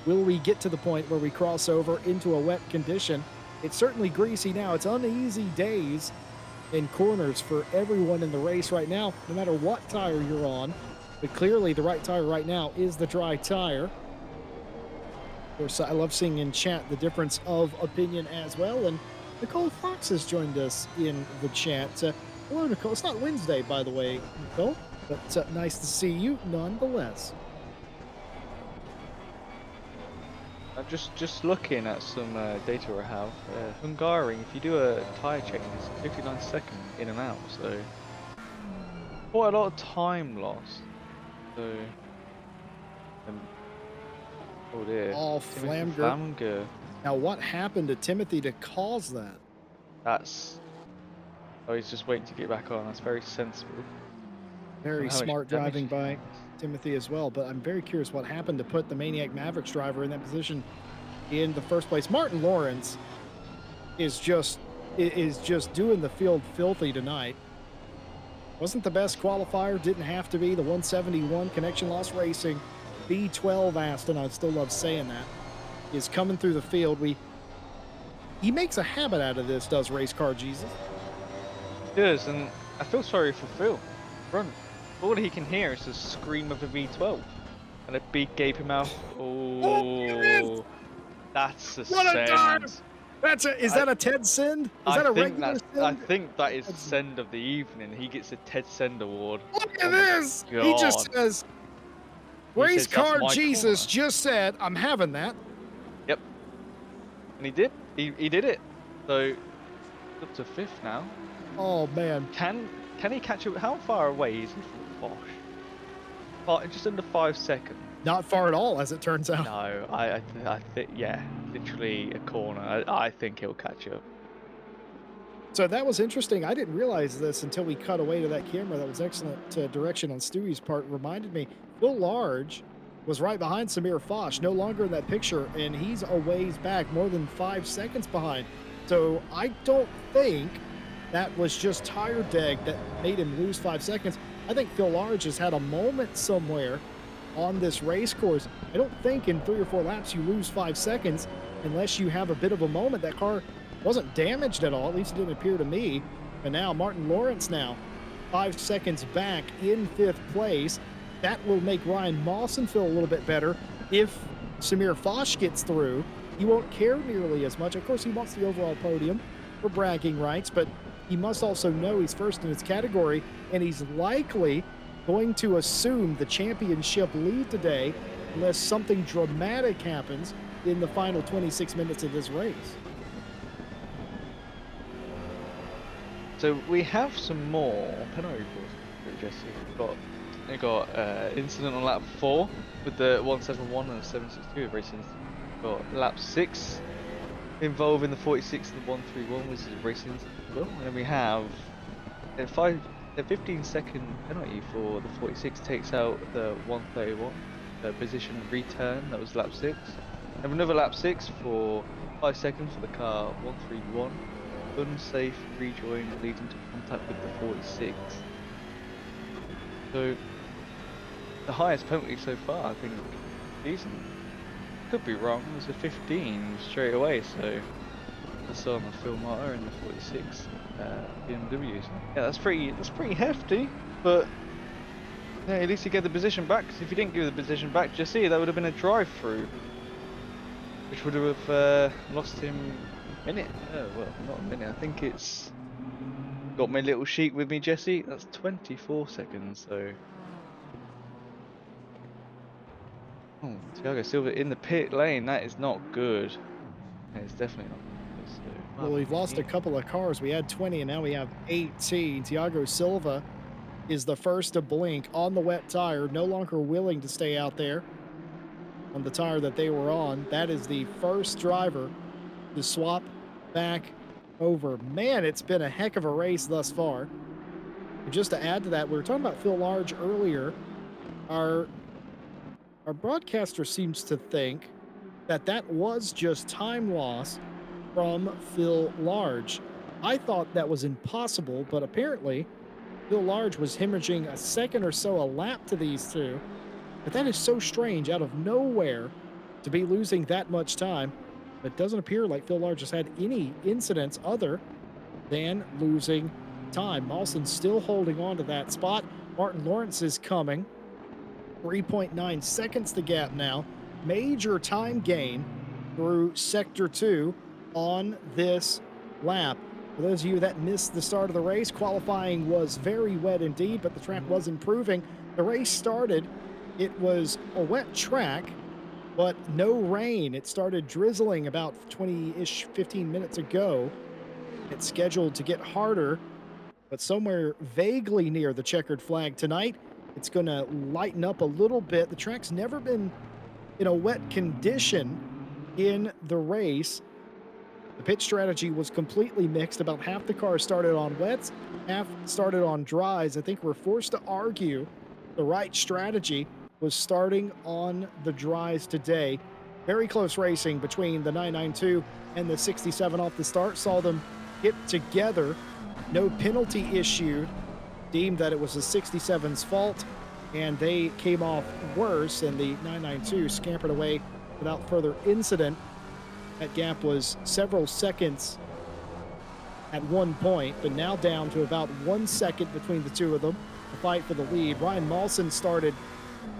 will we get to the point where we cross over into a wet condition? It's certainly greasy now. It's uneasy days in corners for everyone in the race right now, no matter what tire you're on, But clearly, the right tire right now is the dry tire. Of course, I love seeing in chat the difference of opinion as well. And Nicole Fox has joined us in the chat. Hello, Nicole. It's not Wednesday, by the way, Nicole, but nice to see you nonetheless. I'm just looking at some data I have. Hungaroring, if you do a tyre change, it's 59 seconds in and out, so quite a lot of time lost. So, oh dear. All Timothy Flamger. Flamger. Now, what happened to Timothy to cause that? That's. Oh, he's just waiting to get back on. That's very sensible. Very How much smart damage driving he by has. Timothy as well. But I'm very curious what happened to put the Maniac Mavericks driver in that position in the first place. Martin Lawrence is just doing the field filthy tonight. Wasn't the best qualifier, didn't have to be. The 171 Connection Loss Racing B12 Aston, I still love saying that, is coming through the field. He makes a habit out of this, does Race Car Jesus. He does, and I feel sorry for Phil. Run. All he can hear is the scream of a V12 and a big gaping mouth. Oh, that's a What a dive! send. Is that a Ted send? Is that a regular I send? think that is send of the evening. He gets a Ted Send award. Look Oh at my this! He just God. says, He Race says, "That's Car my Jesus corner." just said, I'm having that. Yep. And he did. He did it. So up to 5th now. Oh, man. Can he catch up? How far away is he from Bosch? Just under 5 seconds. Not far at all, as it turns out. No, I think, yeah, literally a corner. I think he'll catch up. So that was interesting. I didn't realize this until we cut away to that camera. That was excellent direction on Stewie's part. Reminded me, Phil Large was right behind Samir Foch, no longer in that picture, and he's a ways back, more than 5 seconds behind. So I don't think that was just tire deg that made him lose 5 seconds. I think Phil Large has had a moment somewhere on this race course. I don't think in 3 or 4 laps you lose 5 seconds unless you have a bit of a moment. That car wasn't damaged at all, at least it didn't appear to me. And now Martin Lawrence now 5 seconds back in 5th place. That will make Ryan Mawson feel a little bit better. If Samir Foch gets through, he won't care nearly as much. Of course, he wants the overall podium for bragging rights, but he must also know he's first in his category, and he's likely going to assume the championship lead today unless something dramatic happens in the final 26 minutes of this race. So we have some more penalty reports, Jesse. We got incident on lap 4 with the 171 and the 762 of racing. Got lap 6 involving the 46 and the 131, which is a racing incident as well. And then we have a 15-second penalty for the 46 takes out the 131 position return. That was lap 6. And another lap 6 for 5 seconds for the car 131. Unsafe rejoin leading to contact with the 46. So the highest penalty so far, I think, season. Could be wrong. It was a 15 straight away. So that's on the Phil Martin and the 46 BMW. So, yeah, that's pretty hefty. But yeah, at least you get the position back. Because if you didn't give the position back, just see that would have been a drive-through, which would have lost him a minute. Well, not a minute. I think it's got my little sheet with me, Jesse. That's 24 seconds. So. Oh, Thiago Silva in the pit lane. That is not good. It's definitely not good. So, Well, we've lost a couple of cars. We had 20 and now we have 18. Thiago Silva is the first to blink on the wet tire, no longer willing to stay out there on the tire that they were on. That is the first driver to swap back over. Man, it's been a heck of a race thus far. And just to add to that, we were talking about Phil Large earlier. Our broadcaster seems to think that was just time loss from Phil Large. I thought that was impossible, but apparently Phil Large was hemorrhaging a second or so a lap to these two. But that is so strange, out of nowhere, to be losing that much time. It doesn't appear like Phil Large has had any incidents other than losing time. Mawson's still holding on to that spot. Martin Lawrence is coming. 3.9 seconds the gap now. Major time gain through sector 2 on this lap. For those of you that missed the start of the race, qualifying was very wet indeed, but the track was improving. The race started, it was a wet track, but no rain. It started drizzling about 20-ish, 15 minutes ago. It's scheduled to get harder, but somewhere vaguely near the checkered flag tonight, it's going to lighten up a little bit. The track's never been in a wet condition in the race. The pit strategy was completely mixed. About half the cars started on wets, half started on dries. I think we're forced to argue the right strategy was starting on the dries today. Very close racing between the 992 and the 67 off the start. Saw them hit together. No penalty issued. Deemed that it was the 67's fault, and they came off worse, and the 992 scampered away without further incident. That gap was several seconds at one point, but now down to about 1 second between the two of them. The fight for the lead. Ryan Mawson started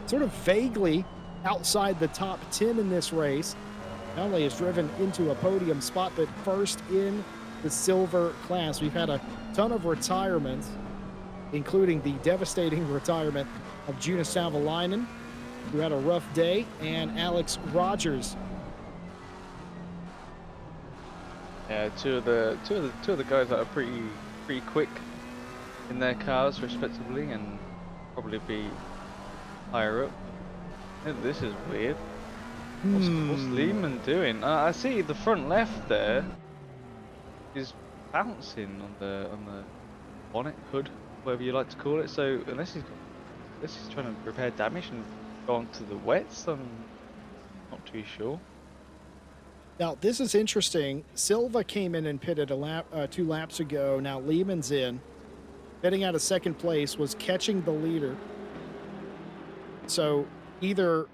sort of vaguely outside the top 10 in this race. Not only has driven into a podium spot, but first in the silver class. We've had a ton of retirements, including the devastating retirement of Juna Savalainen, who had a rough day, and Alex Rogers. Yeah, two of the guys that are pretty quick in their cars, respectively, and probably be higher up. This is weird. What's Lehman doing? I see the front left there is bouncing on the bonnet, hood, whatever you like to call it. So unless he's trying to repair damage and go onto the wets, I'm not too sure. Now, this is interesting. Silva came in and pitted 2 laps ago. Now Lehman's in. Pitting out of second place, was catching the leader. So either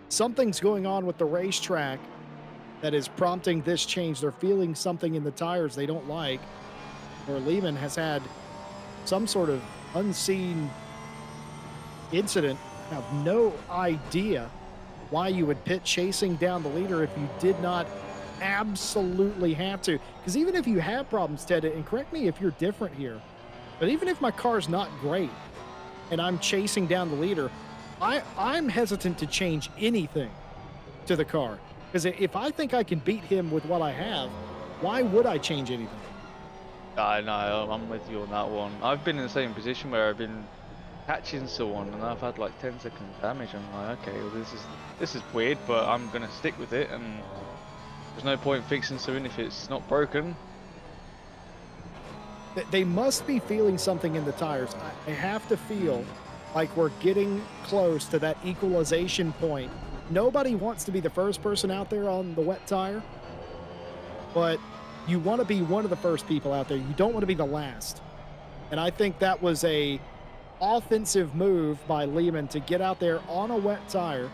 something's going on with the racetrack that is prompting this change. They're feeling something in the tires they don't like, or Lehman has had some sort of unseen incident. I have no idea why you would pit chasing down the leader if you did not absolutely have to. Because even if you have problems, Ted, and correct me if you're different here, but even if my car's not great and I'm chasing down the leader, I'm hesitant to change anything to the car. Because if I think I can beat him with what I have, why would I change anything? I know, I'm with you on that one. I've been in the same position where I've been catching someone and I've had like 10 seconds damage. I'm like, okay, well this is weird, but I'm gonna stick with it, and there's no point fixing something if it's not broken. They must be feeling something in the tires. I have to feel like we're getting close to that equalization point. Nobody wants to be the first person out there on the wet tire, but you want to be one of the first people out there. You don't want to be the last. And I think that was a offensive move by Lehman to get out there on a wet tire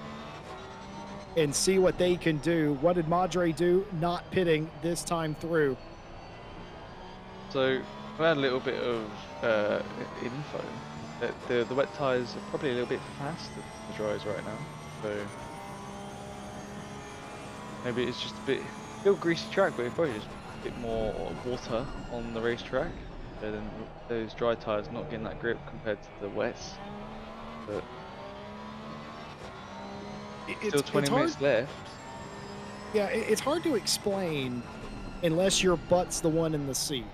and see what they can do. What did Madre do? Not pitting this time through. So we had a little bit of info that the wet tires are probably a little bit faster than the dries right now. So maybe it's just a little greasy track, but it's probably just a bit more water on the racetrack. So then those dry tires not getting that grip compared to the wets. But still 20 minutes left. Yeah, it's hard to explain unless your butt's the one in the seat.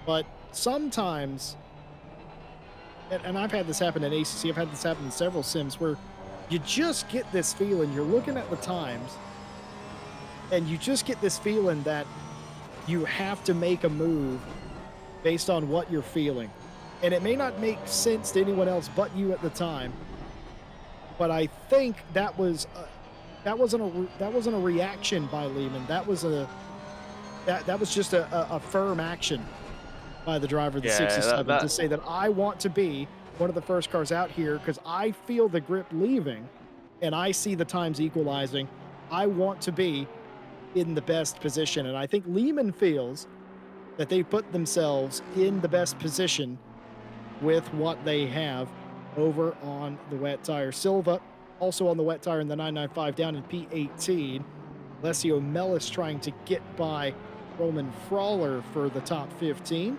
But sometimes, and I've had this happen in ACC, I've had this happen in several sims, where you just get this feeling, you're looking at the times, and you just get this feeling that you have to make a move based on what you're feeling. And it may not make sense to anyone else but you at the time, but I think that wasn't a reaction by Lehman. That was just a firm action by the driver of the 67 to say that I want to be one of the first cars out here because I feel the grip leaving and I see the times equalizing. I want to be in the best position. And I think Lehman feels that they put themselves in the best position with what they have. over on the wet tire. Silva also on the wet tire in the 995 down in P18. Alessio Mellis trying to get by Roman Frawler for the top 15.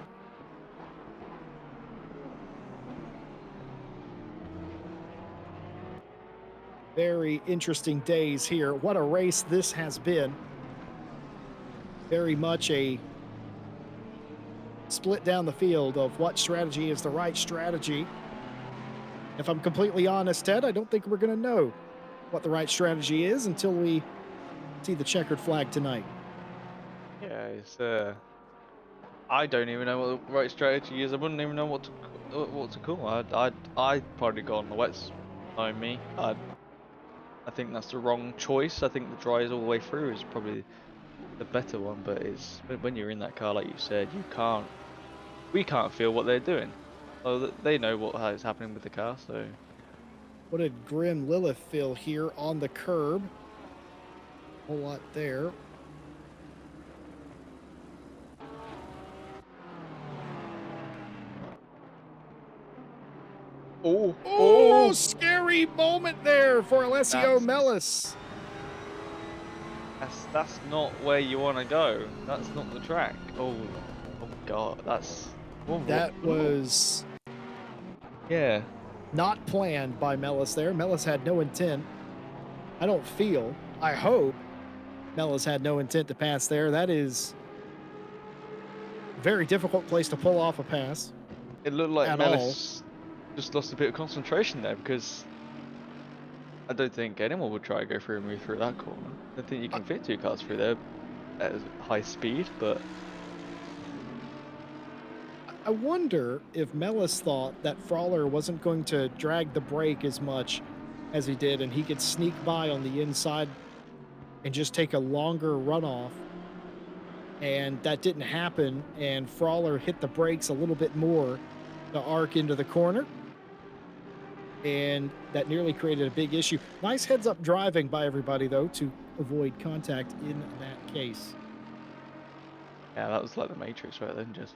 Very interesting days here. What a race this has been. Very much a split down the field of what strategy is the right strategy. If I'm completely honest, Ted, I don't think we're going to know what the right strategy is until we see the checkered flag tonight. Yeah, it's I don't even know what the right strategy is. I wouldn't even know what to call. I'd probably go on the wets. Knowing me, I think that's the wrong choice. I think the dries all the way through is probably the better one. But it's when you're in that car, like you said, we can't feel what they're doing. So they know what is happening with the car. So What did Grim Lilith feel here on the curb? A whole lot there. Oh, scary moment there for Alessio Mellis. That's not where you want to go. That's not the track. Oh God, That was yeah. not planned by Mellis there. Mellis had no intent. I hope Mellis had no intent to pass there. That is a very difficult place to pull off a pass. It looked like at Mellis just lost a bit of concentration there because I don't think anyone would try to go through and move through that corner. I don't think you can fit two cars through there at high speed, but I wonder if Mellis thought that Frawler wasn't going to drag the brake as much as he did, and he could sneak by on the inside and just take a longer runoff. And that didn't happen, and Frawler hit the brakes a little bit more to arc into the corner. And that nearly created a big issue. Nice heads-up driving by everybody, though, to avoid contact in that case. yeah, that was like the Matrix right then. Just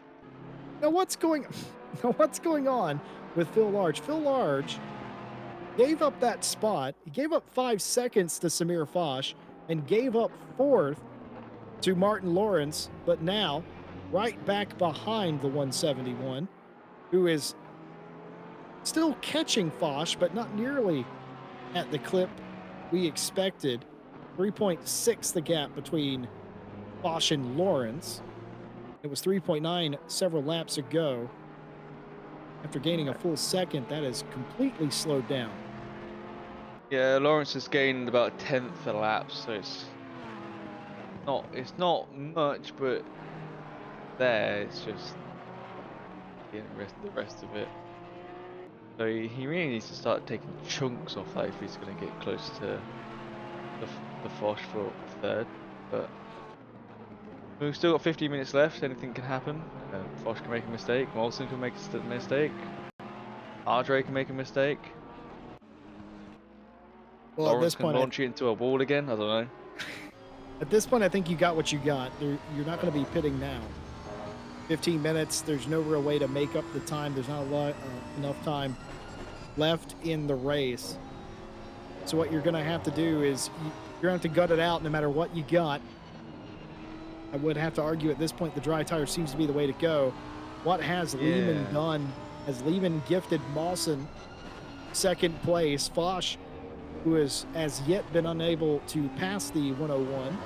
Now what's going on with Phil Large? Phil Large gave up that spot. He gave up 5 seconds to Samir Foch and gave up 4th to Martin Lawrence, but now right back behind the 171, who is still catching Foch, but not nearly at the clip we expected. 3.6 the gap between Foch and Lawrence. It was 3.9 several laps ago. After gaining a full second, that is completely slowed down. yeah, Lawrence has gained about a 10th a lap, so it's not much, but it's just getting the rest of it. So he really needs to start taking chunks off that if he's going to get close to the Foch for 3rd. But we've still got 15 minutes left. Anything can happen. Foch can make a mistake. Molson can make a mistake. Ardre can make a mistake. Well, Lawrence at this can point, launch it into a wall again. I don't know. At this point, I think you got what you got. You're not going to be pitting now. 15 minutes. There's no real way to make up the time. There's not enough time left in the race. So what you're going to have to do is you're going to have to gut it out no matter what you got. I would have to argue at this point the dry tire seems to be the way to go. What has Lehman done? Has Lehman gifted Mawson 2nd place? Foch, who has as yet been unable to pass the 101,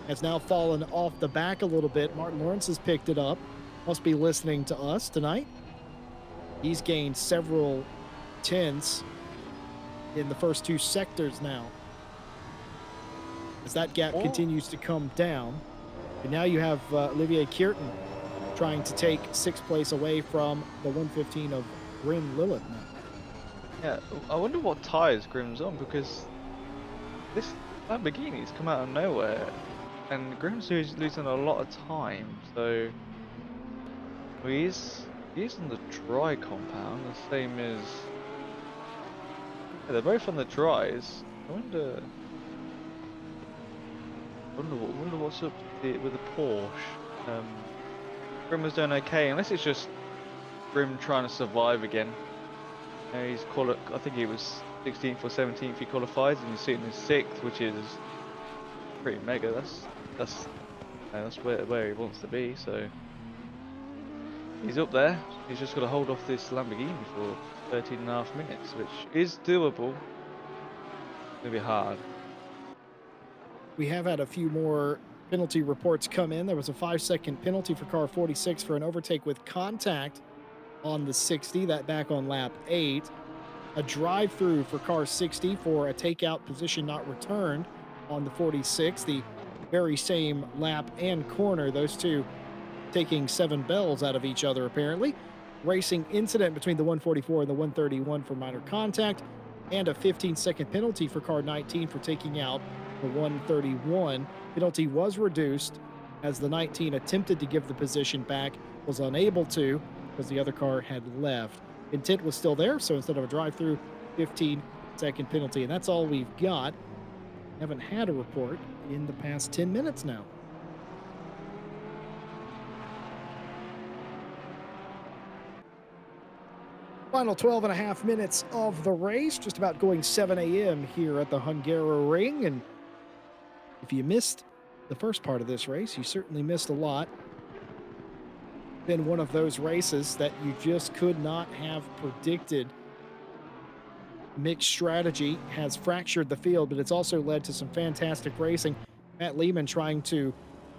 has now fallen off the back a little bit. Martin Lawrence has picked it up. Must be listening to us tonight. He's gained several tenths in the first 2 sectors now. As that gap continues to come down. And now you have Olivier Kierton trying to take 6th place away from the 115 of Grim Lilith now. Yeah, I wonder what tires Grim's on, because this Lamborghini's come out of nowhere, and Grim's losing a lot of time. So he's on the dry compound, the same as they're both on the dries. I wonder what's up with the Porsche. Grim was doing okay, unless it's just Grim trying to survive again. He's I think he was 16th or 17th he qualified, and he's sitting in 6th, which is pretty mega. That's where he wants to be. So he's up there. He's just got to hold off this Lamborghini for 13.5 minutes, which is doable. It's gonna be hard. We have had a few more penalty reports come in. There was a 5-second penalty for car 46 for an overtake with contact on the 60, that back on lap 8. A drive-through for car 60 for a takeout position not returned on the 46, the very same lap and corner, those two taking 7 bells out of each other apparently. Racing incident between the 144 and the 131 for minor contact, and a 15-second penalty for car 19 for taking out the 131. Penalty was reduced as the 19 attempted to give the position back, was unable to because the other car had left. Intent was still there, so instead of a drive-through, 15-second penalty. And that's all we've got. Haven't had a report in the past 10 minutes now. Final 12 and a half minutes of the race, just about going 7 a.m. here at the Hungaroring. And if you missed the first part of this race, you certainly missed a lot. Been one of those races that you just could not have predicted. Mixed strategy has fractured the field, but it's also led to some fantastic racing. Matt Lehman trying to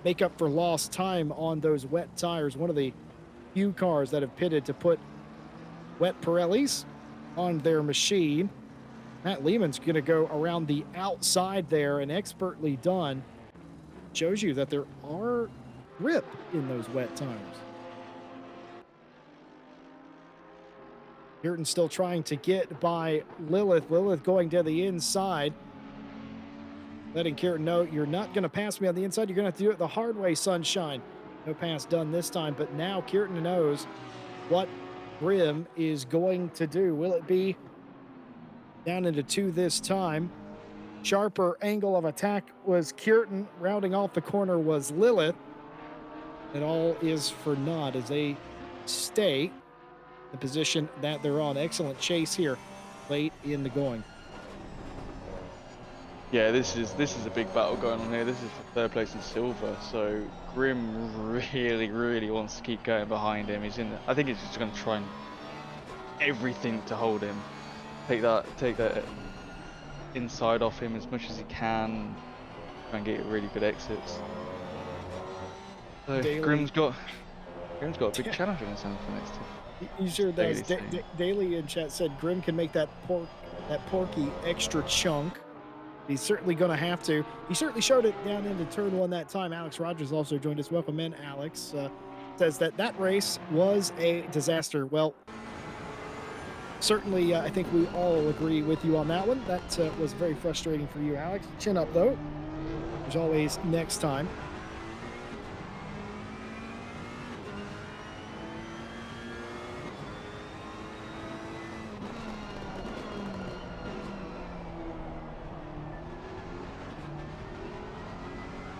make up for lost time on those wet tires. One of the few cars that have pitted to put wet Pirellis on their machine. Matt Lehman's going to go around the outside there, and expertly done. Shows you that there are grip in those wet tires. Ayrton still trying to get by Lilith. Lilith going to the inside. Letting Kieran know, you're not going to pass me on the inside. You're going to have to do it the hard way, sunshine. No pass done this time, but now Kieran knows what Grim is going to do. Will it be down into 2 this time? Sharper angle of attack was Kieran. Rounding off the corner was Lilith. It all is for naught as they stay the position that they're on. Excellent chase here late in the going. Yeah, this is a big battle going on here. This is for 3rd place in silver, so Grim really wants to keep going behind him. I think he's just going to try and everything to hold him. Take that inside off him as much as he can. Try and get really good exits. So Grim's got a big challenge on his hands for next time. He sure does. Daly in chat said Grim can make that porky extra chunk. He's certainly going to have to. He certainly showed it down into turn 1 that time. Alex Rogers also joined us. Welcome in, Alex. Says that race was a disaster. Well, certainly I think we all agree with you on that one. That was very frustrating for you, Alex. Chin up, though. There's always next time.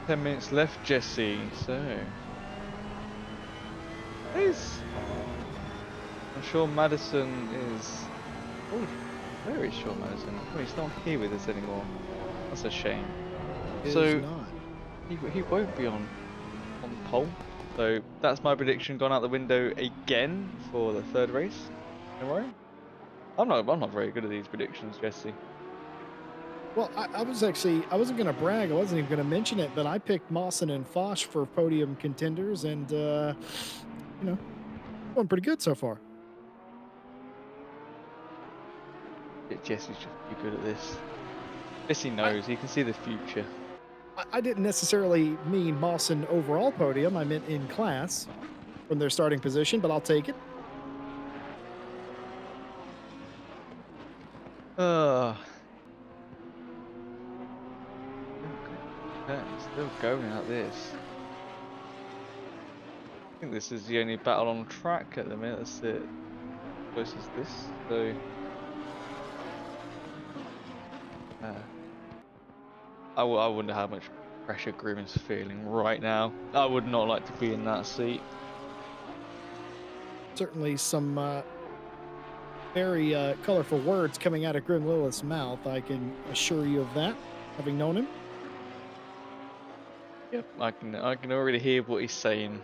Ten minutes left, Jesse. So, I'm sure Madison is. Oh, where is Sean Madison? Oh, he's not here with us anymore. That's a shame. So he won't be on pole. So that's my prediction gone out the window again for the 3rd race in a row. I'm not very good at these predictions, Jesse. Well, I wasn't going to brag. I wasn't even going to mention it, but I picked Mawson and Foch for podium contenders, and, going pretty good so far. Jesse's just too good at this. Jesse knows. He can see the future. I didn't necessarily mean Mawson overall podium. I meant in class from their starting position, but I'll take it. Still going at this. I think this is the only battle on track at the minute. That's it. Close as this. So I wonder how much pressure Grim is feeling right now. I would not like to be in that seat. Certainly some Very colorful words coming out of Grim Lilith's mouth. I can assure you of that, having known him. Yep, I can already hear what he's saying.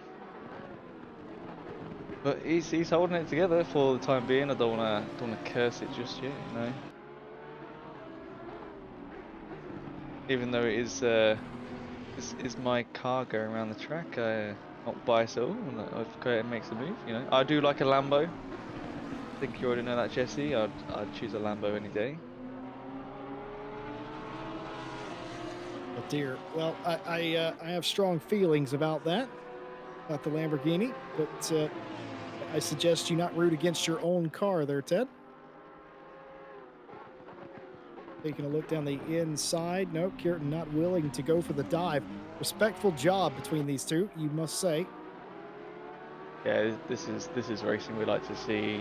But he's holding it together for the time being. I don't wanna curse it just yet, you know. Even though it is this is my car going around the track, not biased at all. And if Curtin makes a move, you know, I do like a Lambo. I think you already know that, Jesse. I'd choose a Lambo any day. Oh dear. Well, I have strong feelings about that, about the Lamborghini, but I suggest you not root against your own car there, Ted. Taking a look down the inside. No, Kieran not willing to go for the dive. Respectful job between these two, you must say. Yeah, this is racing we like to see.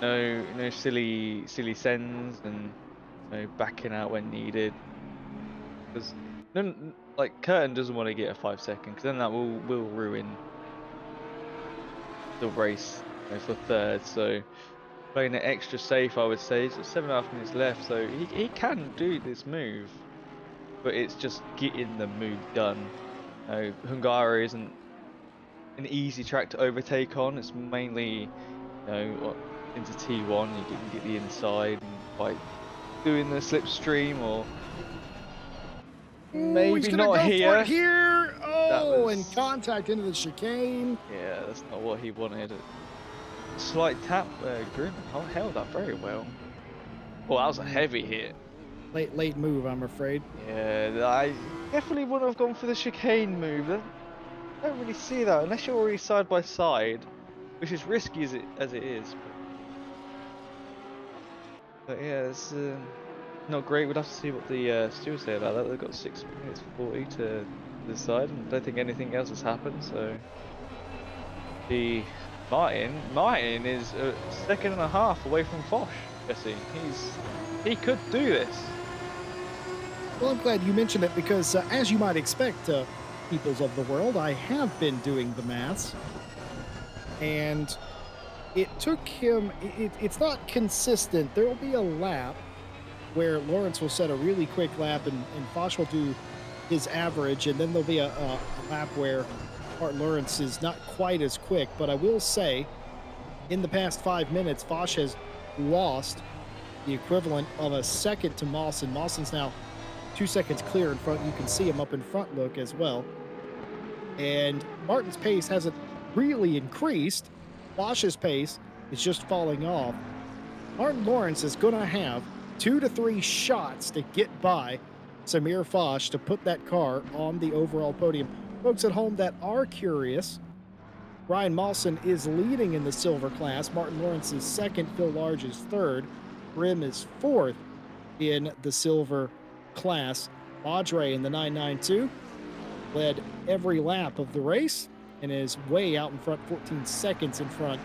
No silly sends and no backing out when needed. Because then, like, Curtin doesn't want to get a 5 second, because then that will ruin the race, you know, for third. So playing it extra safe, I would say. So 7.5 minutes left, so he can do this move, but it's just getting the move done. Hungary isn't an easy track to overtake on. It's mainly, into T1 you can get the inside and by doing the slipstream, or Ooh, he's maybe gonna not go here. for it here. That Oh, was, and contact into the chicane. yeah, that's not what he wanted. Slight tap, Grim held up very well. Oh, that was a heavy hit. Late move, I'm afraid. Yeah, I definitely wouldn't have gone for the chicane move. I don't really see that unless you're already side by side, which is risky as it is. But yeah, it's not great. We'd have to see what the stewards say about that. They've got 6 minutes 40 to decide, and I don't think anything else has happened. So the Martin is a second and a half away from Foch. Jesse, he could do this. Well, I'm glad you mentioned it because, as you might expect, peoples of the world, I have been doing the maths, and it took him. It's not consistent. There will be a lap where Lawrence will set a really quick lap, and Foch will do his average, and then there'll be a lap where Martin Lawrence is not quite as quick. But I will say, in the past 5 minutes, Foch has lost the equivalent of a second to Mawson. Mawson's now 2 seconds clear in front. You can see him up in front look as well. And Martin's pace hasn't really increased. Foch's pace is just falling off. Martin Lawrence is going to have 2 to 3 shots to get by Samir Foch to put that car on the overall podium. Folks at home that are curious, Ryan Mawson is leading in the silver class. Martin Lawrence is second. Phil Large is third. Grim is fourth in the silver class. Audrey in the 992 led every lap of the race and is way out in front, 14 seconds in front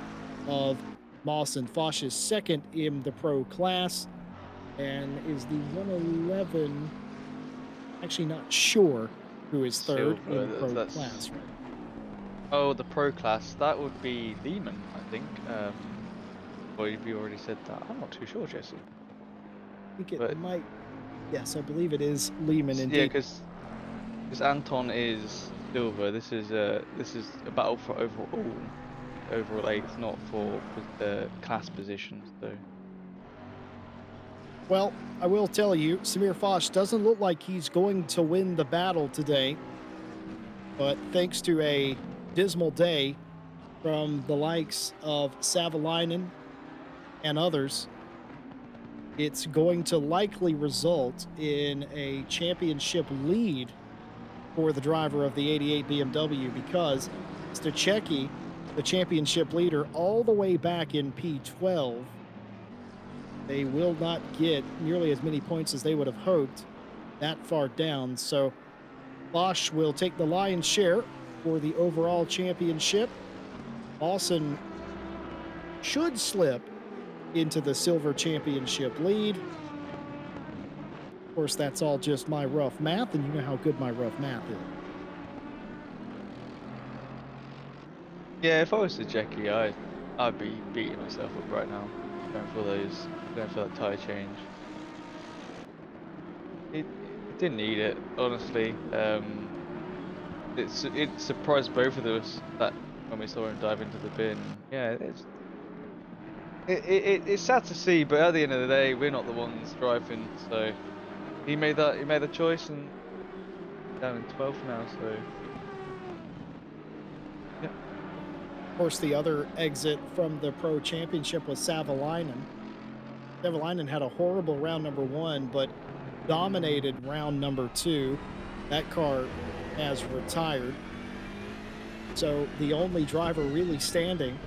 of Mawson. Foch is second in the pro class and is the 111. Actually, not sure who is third Silver, in the pro class. Right? Oh, the pro class, that would be Lehman, I think. Or have you already said that? I'm not too sure, Jesse. I think it might. Yes, I believe it is Lehman indeed. Yeah, because Anton is silver. This is a battle for overall eighth, not for class positions. So. Well, I will tell you, Samir Foch doesn't look like he's going to win the battle today. But thanks to a dismal day from the likes of Savalainen and others, it's going to likely result in a championship lead for the driver of the 88 BMW because Stachecki, the championship leader, all the way back in P12, they will not get nearly as many points as they would have hoped that far down. So Bosch will take the lion's share for the overall championship. Mawson should slip into the silver championship lead. Of course, that's all just my rough math, and you know how good my rough math is. Yeah, if I was Stachecki, I'd be beating myself up right now, going for that tyre change. It didn't need it, honestly. It surprised both of us that when we saw him dive into the bin. Yeah, it's sad to see, but at the end of the day, we're not the ones driving. So he made the choice, and down in 12th now. So yeah. Of course, the other exit from the Pro Championship was Savalainen. Savalainen had a horrible round number 1, but dominated round number 2. That car has retired. So the only driver really standing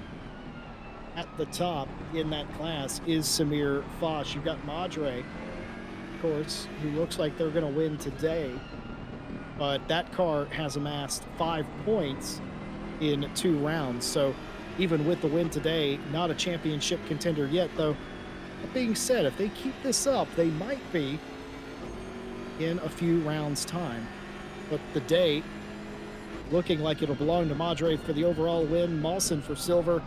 at the top in that class is Samir Foch. You've got Madre, of course, who looks like they're going to win today. But that car has amassed 5 points in 2 rounds. So even with the win today, not a championship contender yet, though. That being said, if they keep this up, they might be in a few rounds' time. But the day looking like it'll belong to Madre for the overall win, Mawson for silver,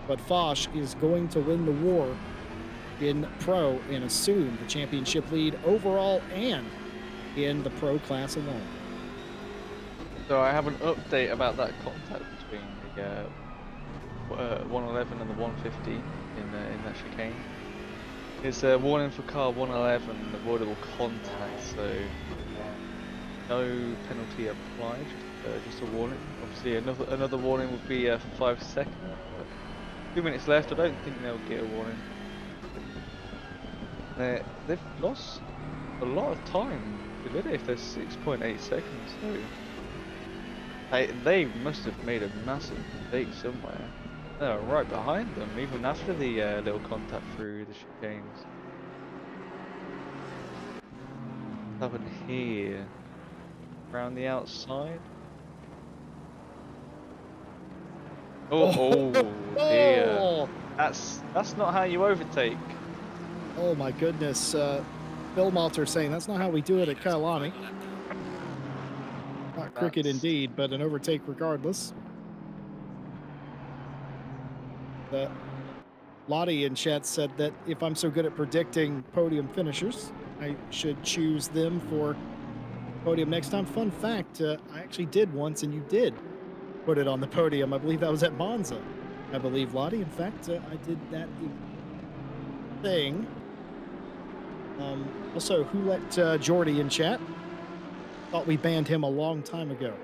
but Foch is going to win the war in Pro and assume the championship lead overall and in the Pro class alone. So I have an update about that contact between the 111 and the 150 in that chicane. It's a warning for car 111, avoidable contact, so no penalty applied, just a warning. Obviously another warning would be 5 seconds, but 2 minutes left. I don't think they'll get a warning. They've lost a lot of time, did if they're 6.8 seconds, so they must have made a massive mistake somewhere. They're right behind them, even after the little contact through the chicanes. What's happened here? Around the outside? Oh dear. That's not how you overtake. Oh my goodness. Bill Malter saying that's not how we do it at Kailani. Not cricket indeed, but an overtake regardless. Lottie in chat said that if I'm so good at predicting podium finishers, I should choose them for podium next time. Fun fact, I actually did once, and you did put it on the podium. I believe that was at Monza. I believe, Lottie. In fact, I did that thing. Also, who let Jordy in chat? Thought we banned him a long time ago.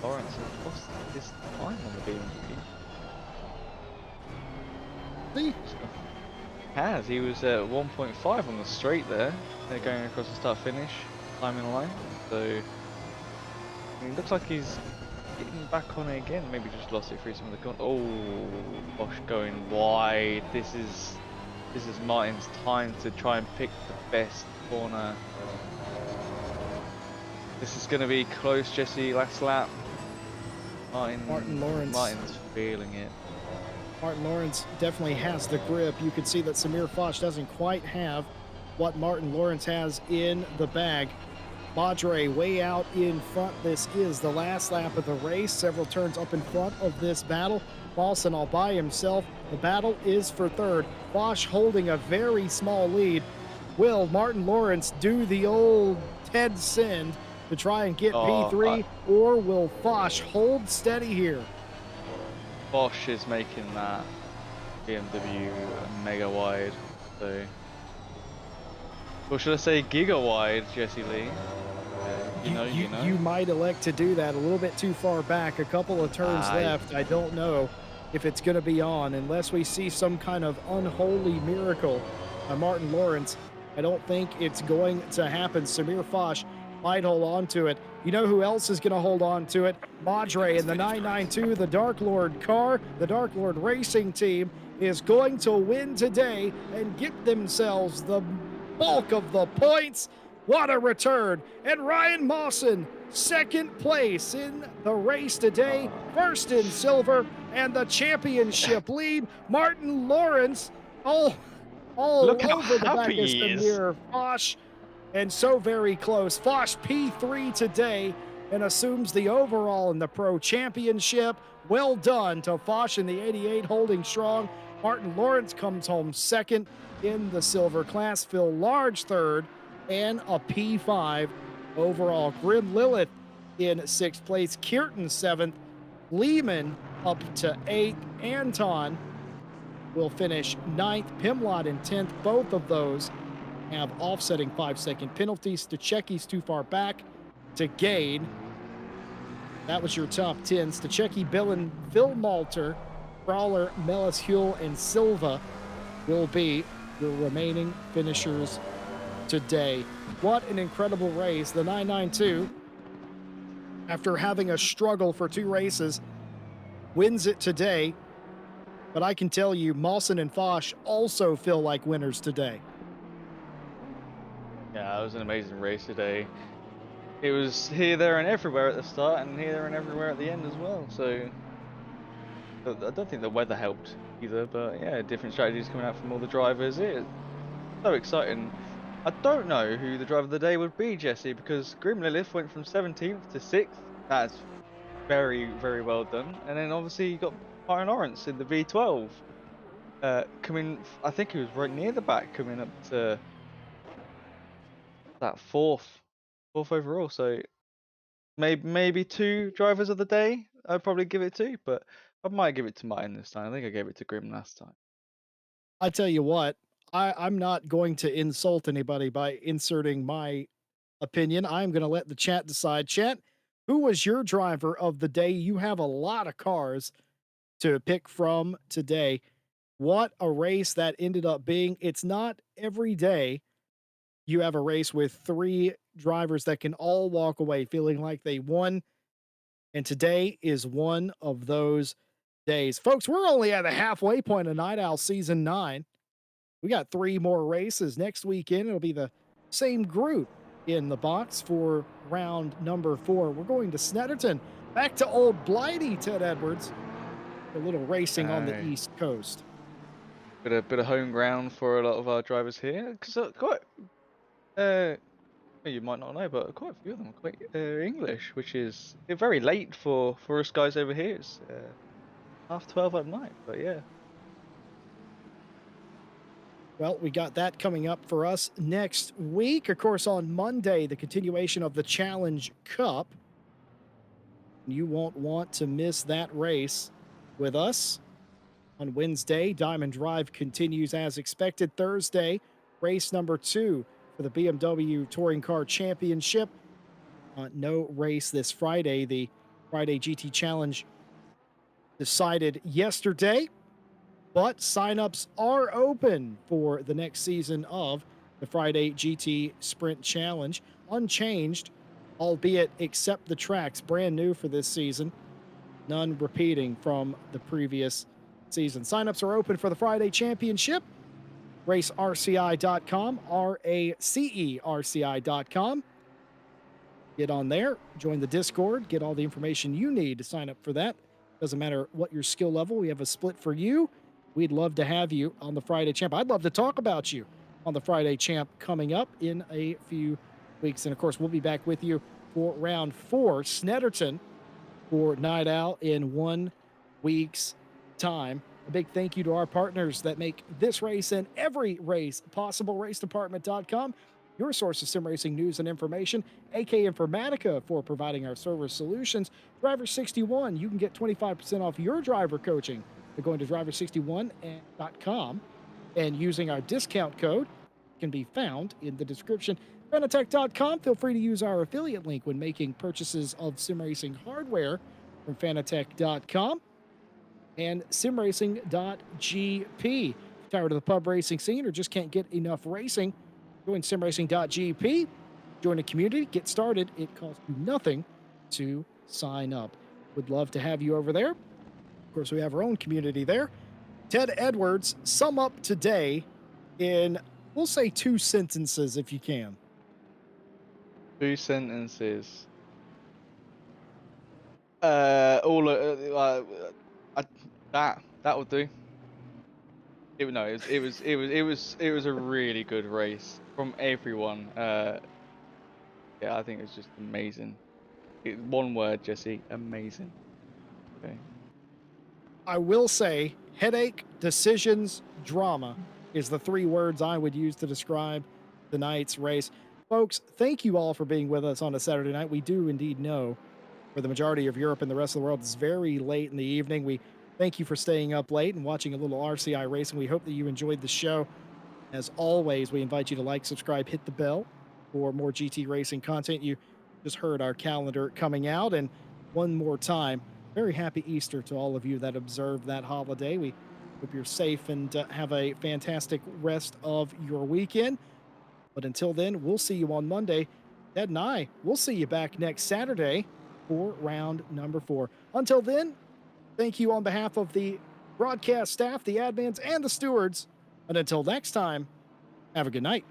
Lawrence has lost his time on the BMW. See? He was at 1.5 on the straight there. They're going across the start-finish, time in line. So I mean, it looks like he's getting back on it again. Maybe just lost it through some of the corners. Oh, Bosch going wide. This is Martin's time to try and pick the best corner. This is going to be close, Jesse. Last lap. Martin Lawrence. Martin's feeling it. Martin Lawrence definitely has the grip. You can see that Samir Foch doesn't quite have what Martin Lawrence has in the bag. Madre way out in front. This is the last lap of the race. Several turns up in front of this battle. Mawson all by himself. The battle is for third. Foch holding a very small lead. Will Martin Lawrence do the old Ted Sind to try and get P3, or will Foch hold steady here? Bosch is making that BMW mega wide, so. Or should I say giga wide, Jesse Lee? You know. You might elect to do that a little bit too far back. A couple of turns left. I don't know if it's going to be on unless we see some kind of unholy miracle by Martin Lawrence. I don't think it's going to happen. Samir Foch might hold on to it. You know who else is going to hold on to it? Madre in the 992, the Dark Lord car. The Dark Lord Racing team is going to win today and get themselves the bulk of the points. What a return. And Ryan Mawson, second place in the race today, first in silver, and the championship lead. Martin Lawrence all Look over how the back happy of he is. Samir Foch. and so very close. Foch P3 today and assumes the overall in the Pro Championship. Well done to Foch in the 88, holding strong. Martin Lawrence comes home second in the silver class. Phil Large third, and a P5 overall. Grim Lilith in sixth place. Kierton seventh. Lehman up to eighth. Anton will finish ninth. Pimlott in 10th. Both of those have offsetting 5-second penalties. Stachecki's too far back to gain. That was your top 10. Stachecki, Billen, Phil Malter, Brawler, Mellis, Huell, and Silva will be your remaining finishers today. What an incredible race. The 992, after having a struggle for 2 races, wins it today. But I can tell you, Mawson and Foch also feel like winners today. Yeah, it was an amazing race today. It was here, there, and everywhere at the start, and here, there, and everywhere at the end as well. So I don't think the weather helped either, but yeah, different strategies coming out from all the drivers. It's so exciting. I don't know who the driver of the day would be, Jesse, because Grim Lilith went from 17th to 6th. That's very, very well done. And then obviously you got Martin Lawrence in the V12. Coming, I think he was right near the back, coming up to that fourth overall. So maybe 2 drivers of the day. I'd probably give it to, but I might give it to Martin this time. I think I gave it to Grim last time. I tell you what, I'm not going to insult anybody by inserting my opinion. I'm going to let the chat decide. Chat, who was your driver of the day? You have a lot of cars to pick from today. What a race that ended up being. It's not every day you have a race with 3 drivers that can all walk away feeling like they won. And today is one of those days. Folks, we're only at the halfway point of Night Owl Season 9. We got 3 more races next weekend. It'll be the same group in the box for round number 4. We're going to Snetterton, back to Old Blighty, Ted Edwards. A little racing on the East Coast. Bit of home ground for a lot of our drivers here, because quite you might not know, but quite a few of them are quite English, which is very late for us guys over here. It's 12:30 at night, but yeah. Well, we got that coming up for us next week. Of course, on Monday, the continuation of the Challenge Cup. You won't want to miss that race with us. On Wednesday, Diamond Drive continues as expected. Thursday, race number 2 for the BMW Touring Car Championship. No race this Friday. The Friday GT Challenge decided yesterday, but signups are open for the next season of the Friday GT Sprint Challenge. Unchanged, albeit except the tracks, brand new for this season. None repeating from the previous season. Signups are open for the Friday Championship. RaceRCI.com, RACERCI.com. Get on there, join the Discord, get all the information you need to sign up for that. Doesn't matter what your skill level, we have a split for you. We'd love to have you on the Friday Champ. I'd love to talk about you on the Friday Champ coming up in a few weeks. And of course, we'll be back with you for round 4, Snetterton, for Night Owl in 1 week's time. A big thank you to our partners that make this race and every race possible. RaceDepartment.com, your source of sim racing news and information. AK Informatica for providing our server solutions. Driver61, you can get 25% off your driver coaching by going to driver61.com and using our discount code. Can be found in the description. Fanatec.com, feel free to use our affiliate link when making purchases of sim racing hardware from Fanatec.com. And simracing.gp. Tired of the pub racing scene or just can't get enough racing? Join simracing.gp. Join a community, get started. It costs you nothing to sign up. Would love to have you over there. Of course, we have our own community there. Ted Edwards, sum up today in, we'll say, 2 sentences if you can. 2 sentences. That would do. It was a really good race. from everyone. Yeah, I think it's just amazing. One word, Jesse, amazing. Okay. I will say headache, decisions, drama is the three words I would use to describe tonight's race. Folks, thank you all for being with us on a Saturday night. We do indeed know for the majority of Europe and the rest of the world, it's very late in the evening. We thank you for staying up late and watching a little RCI racing. We hope that you enjoyed the show. As always, we invite you to like, subscribe, hit the bell for more GT racing content. You just heard our calendar coming out. And one more time, very happy Easter to all of you that observe that holiday. We hope you're safe and have a fantastic rest of your weekend. But until then, we'll see you on Monday. Ted and I, we'll see you back next Saturday for round number 4. Until then, thank you on behalf of the broadcast staff, the admins, and the stewards. And until next time, have a good night.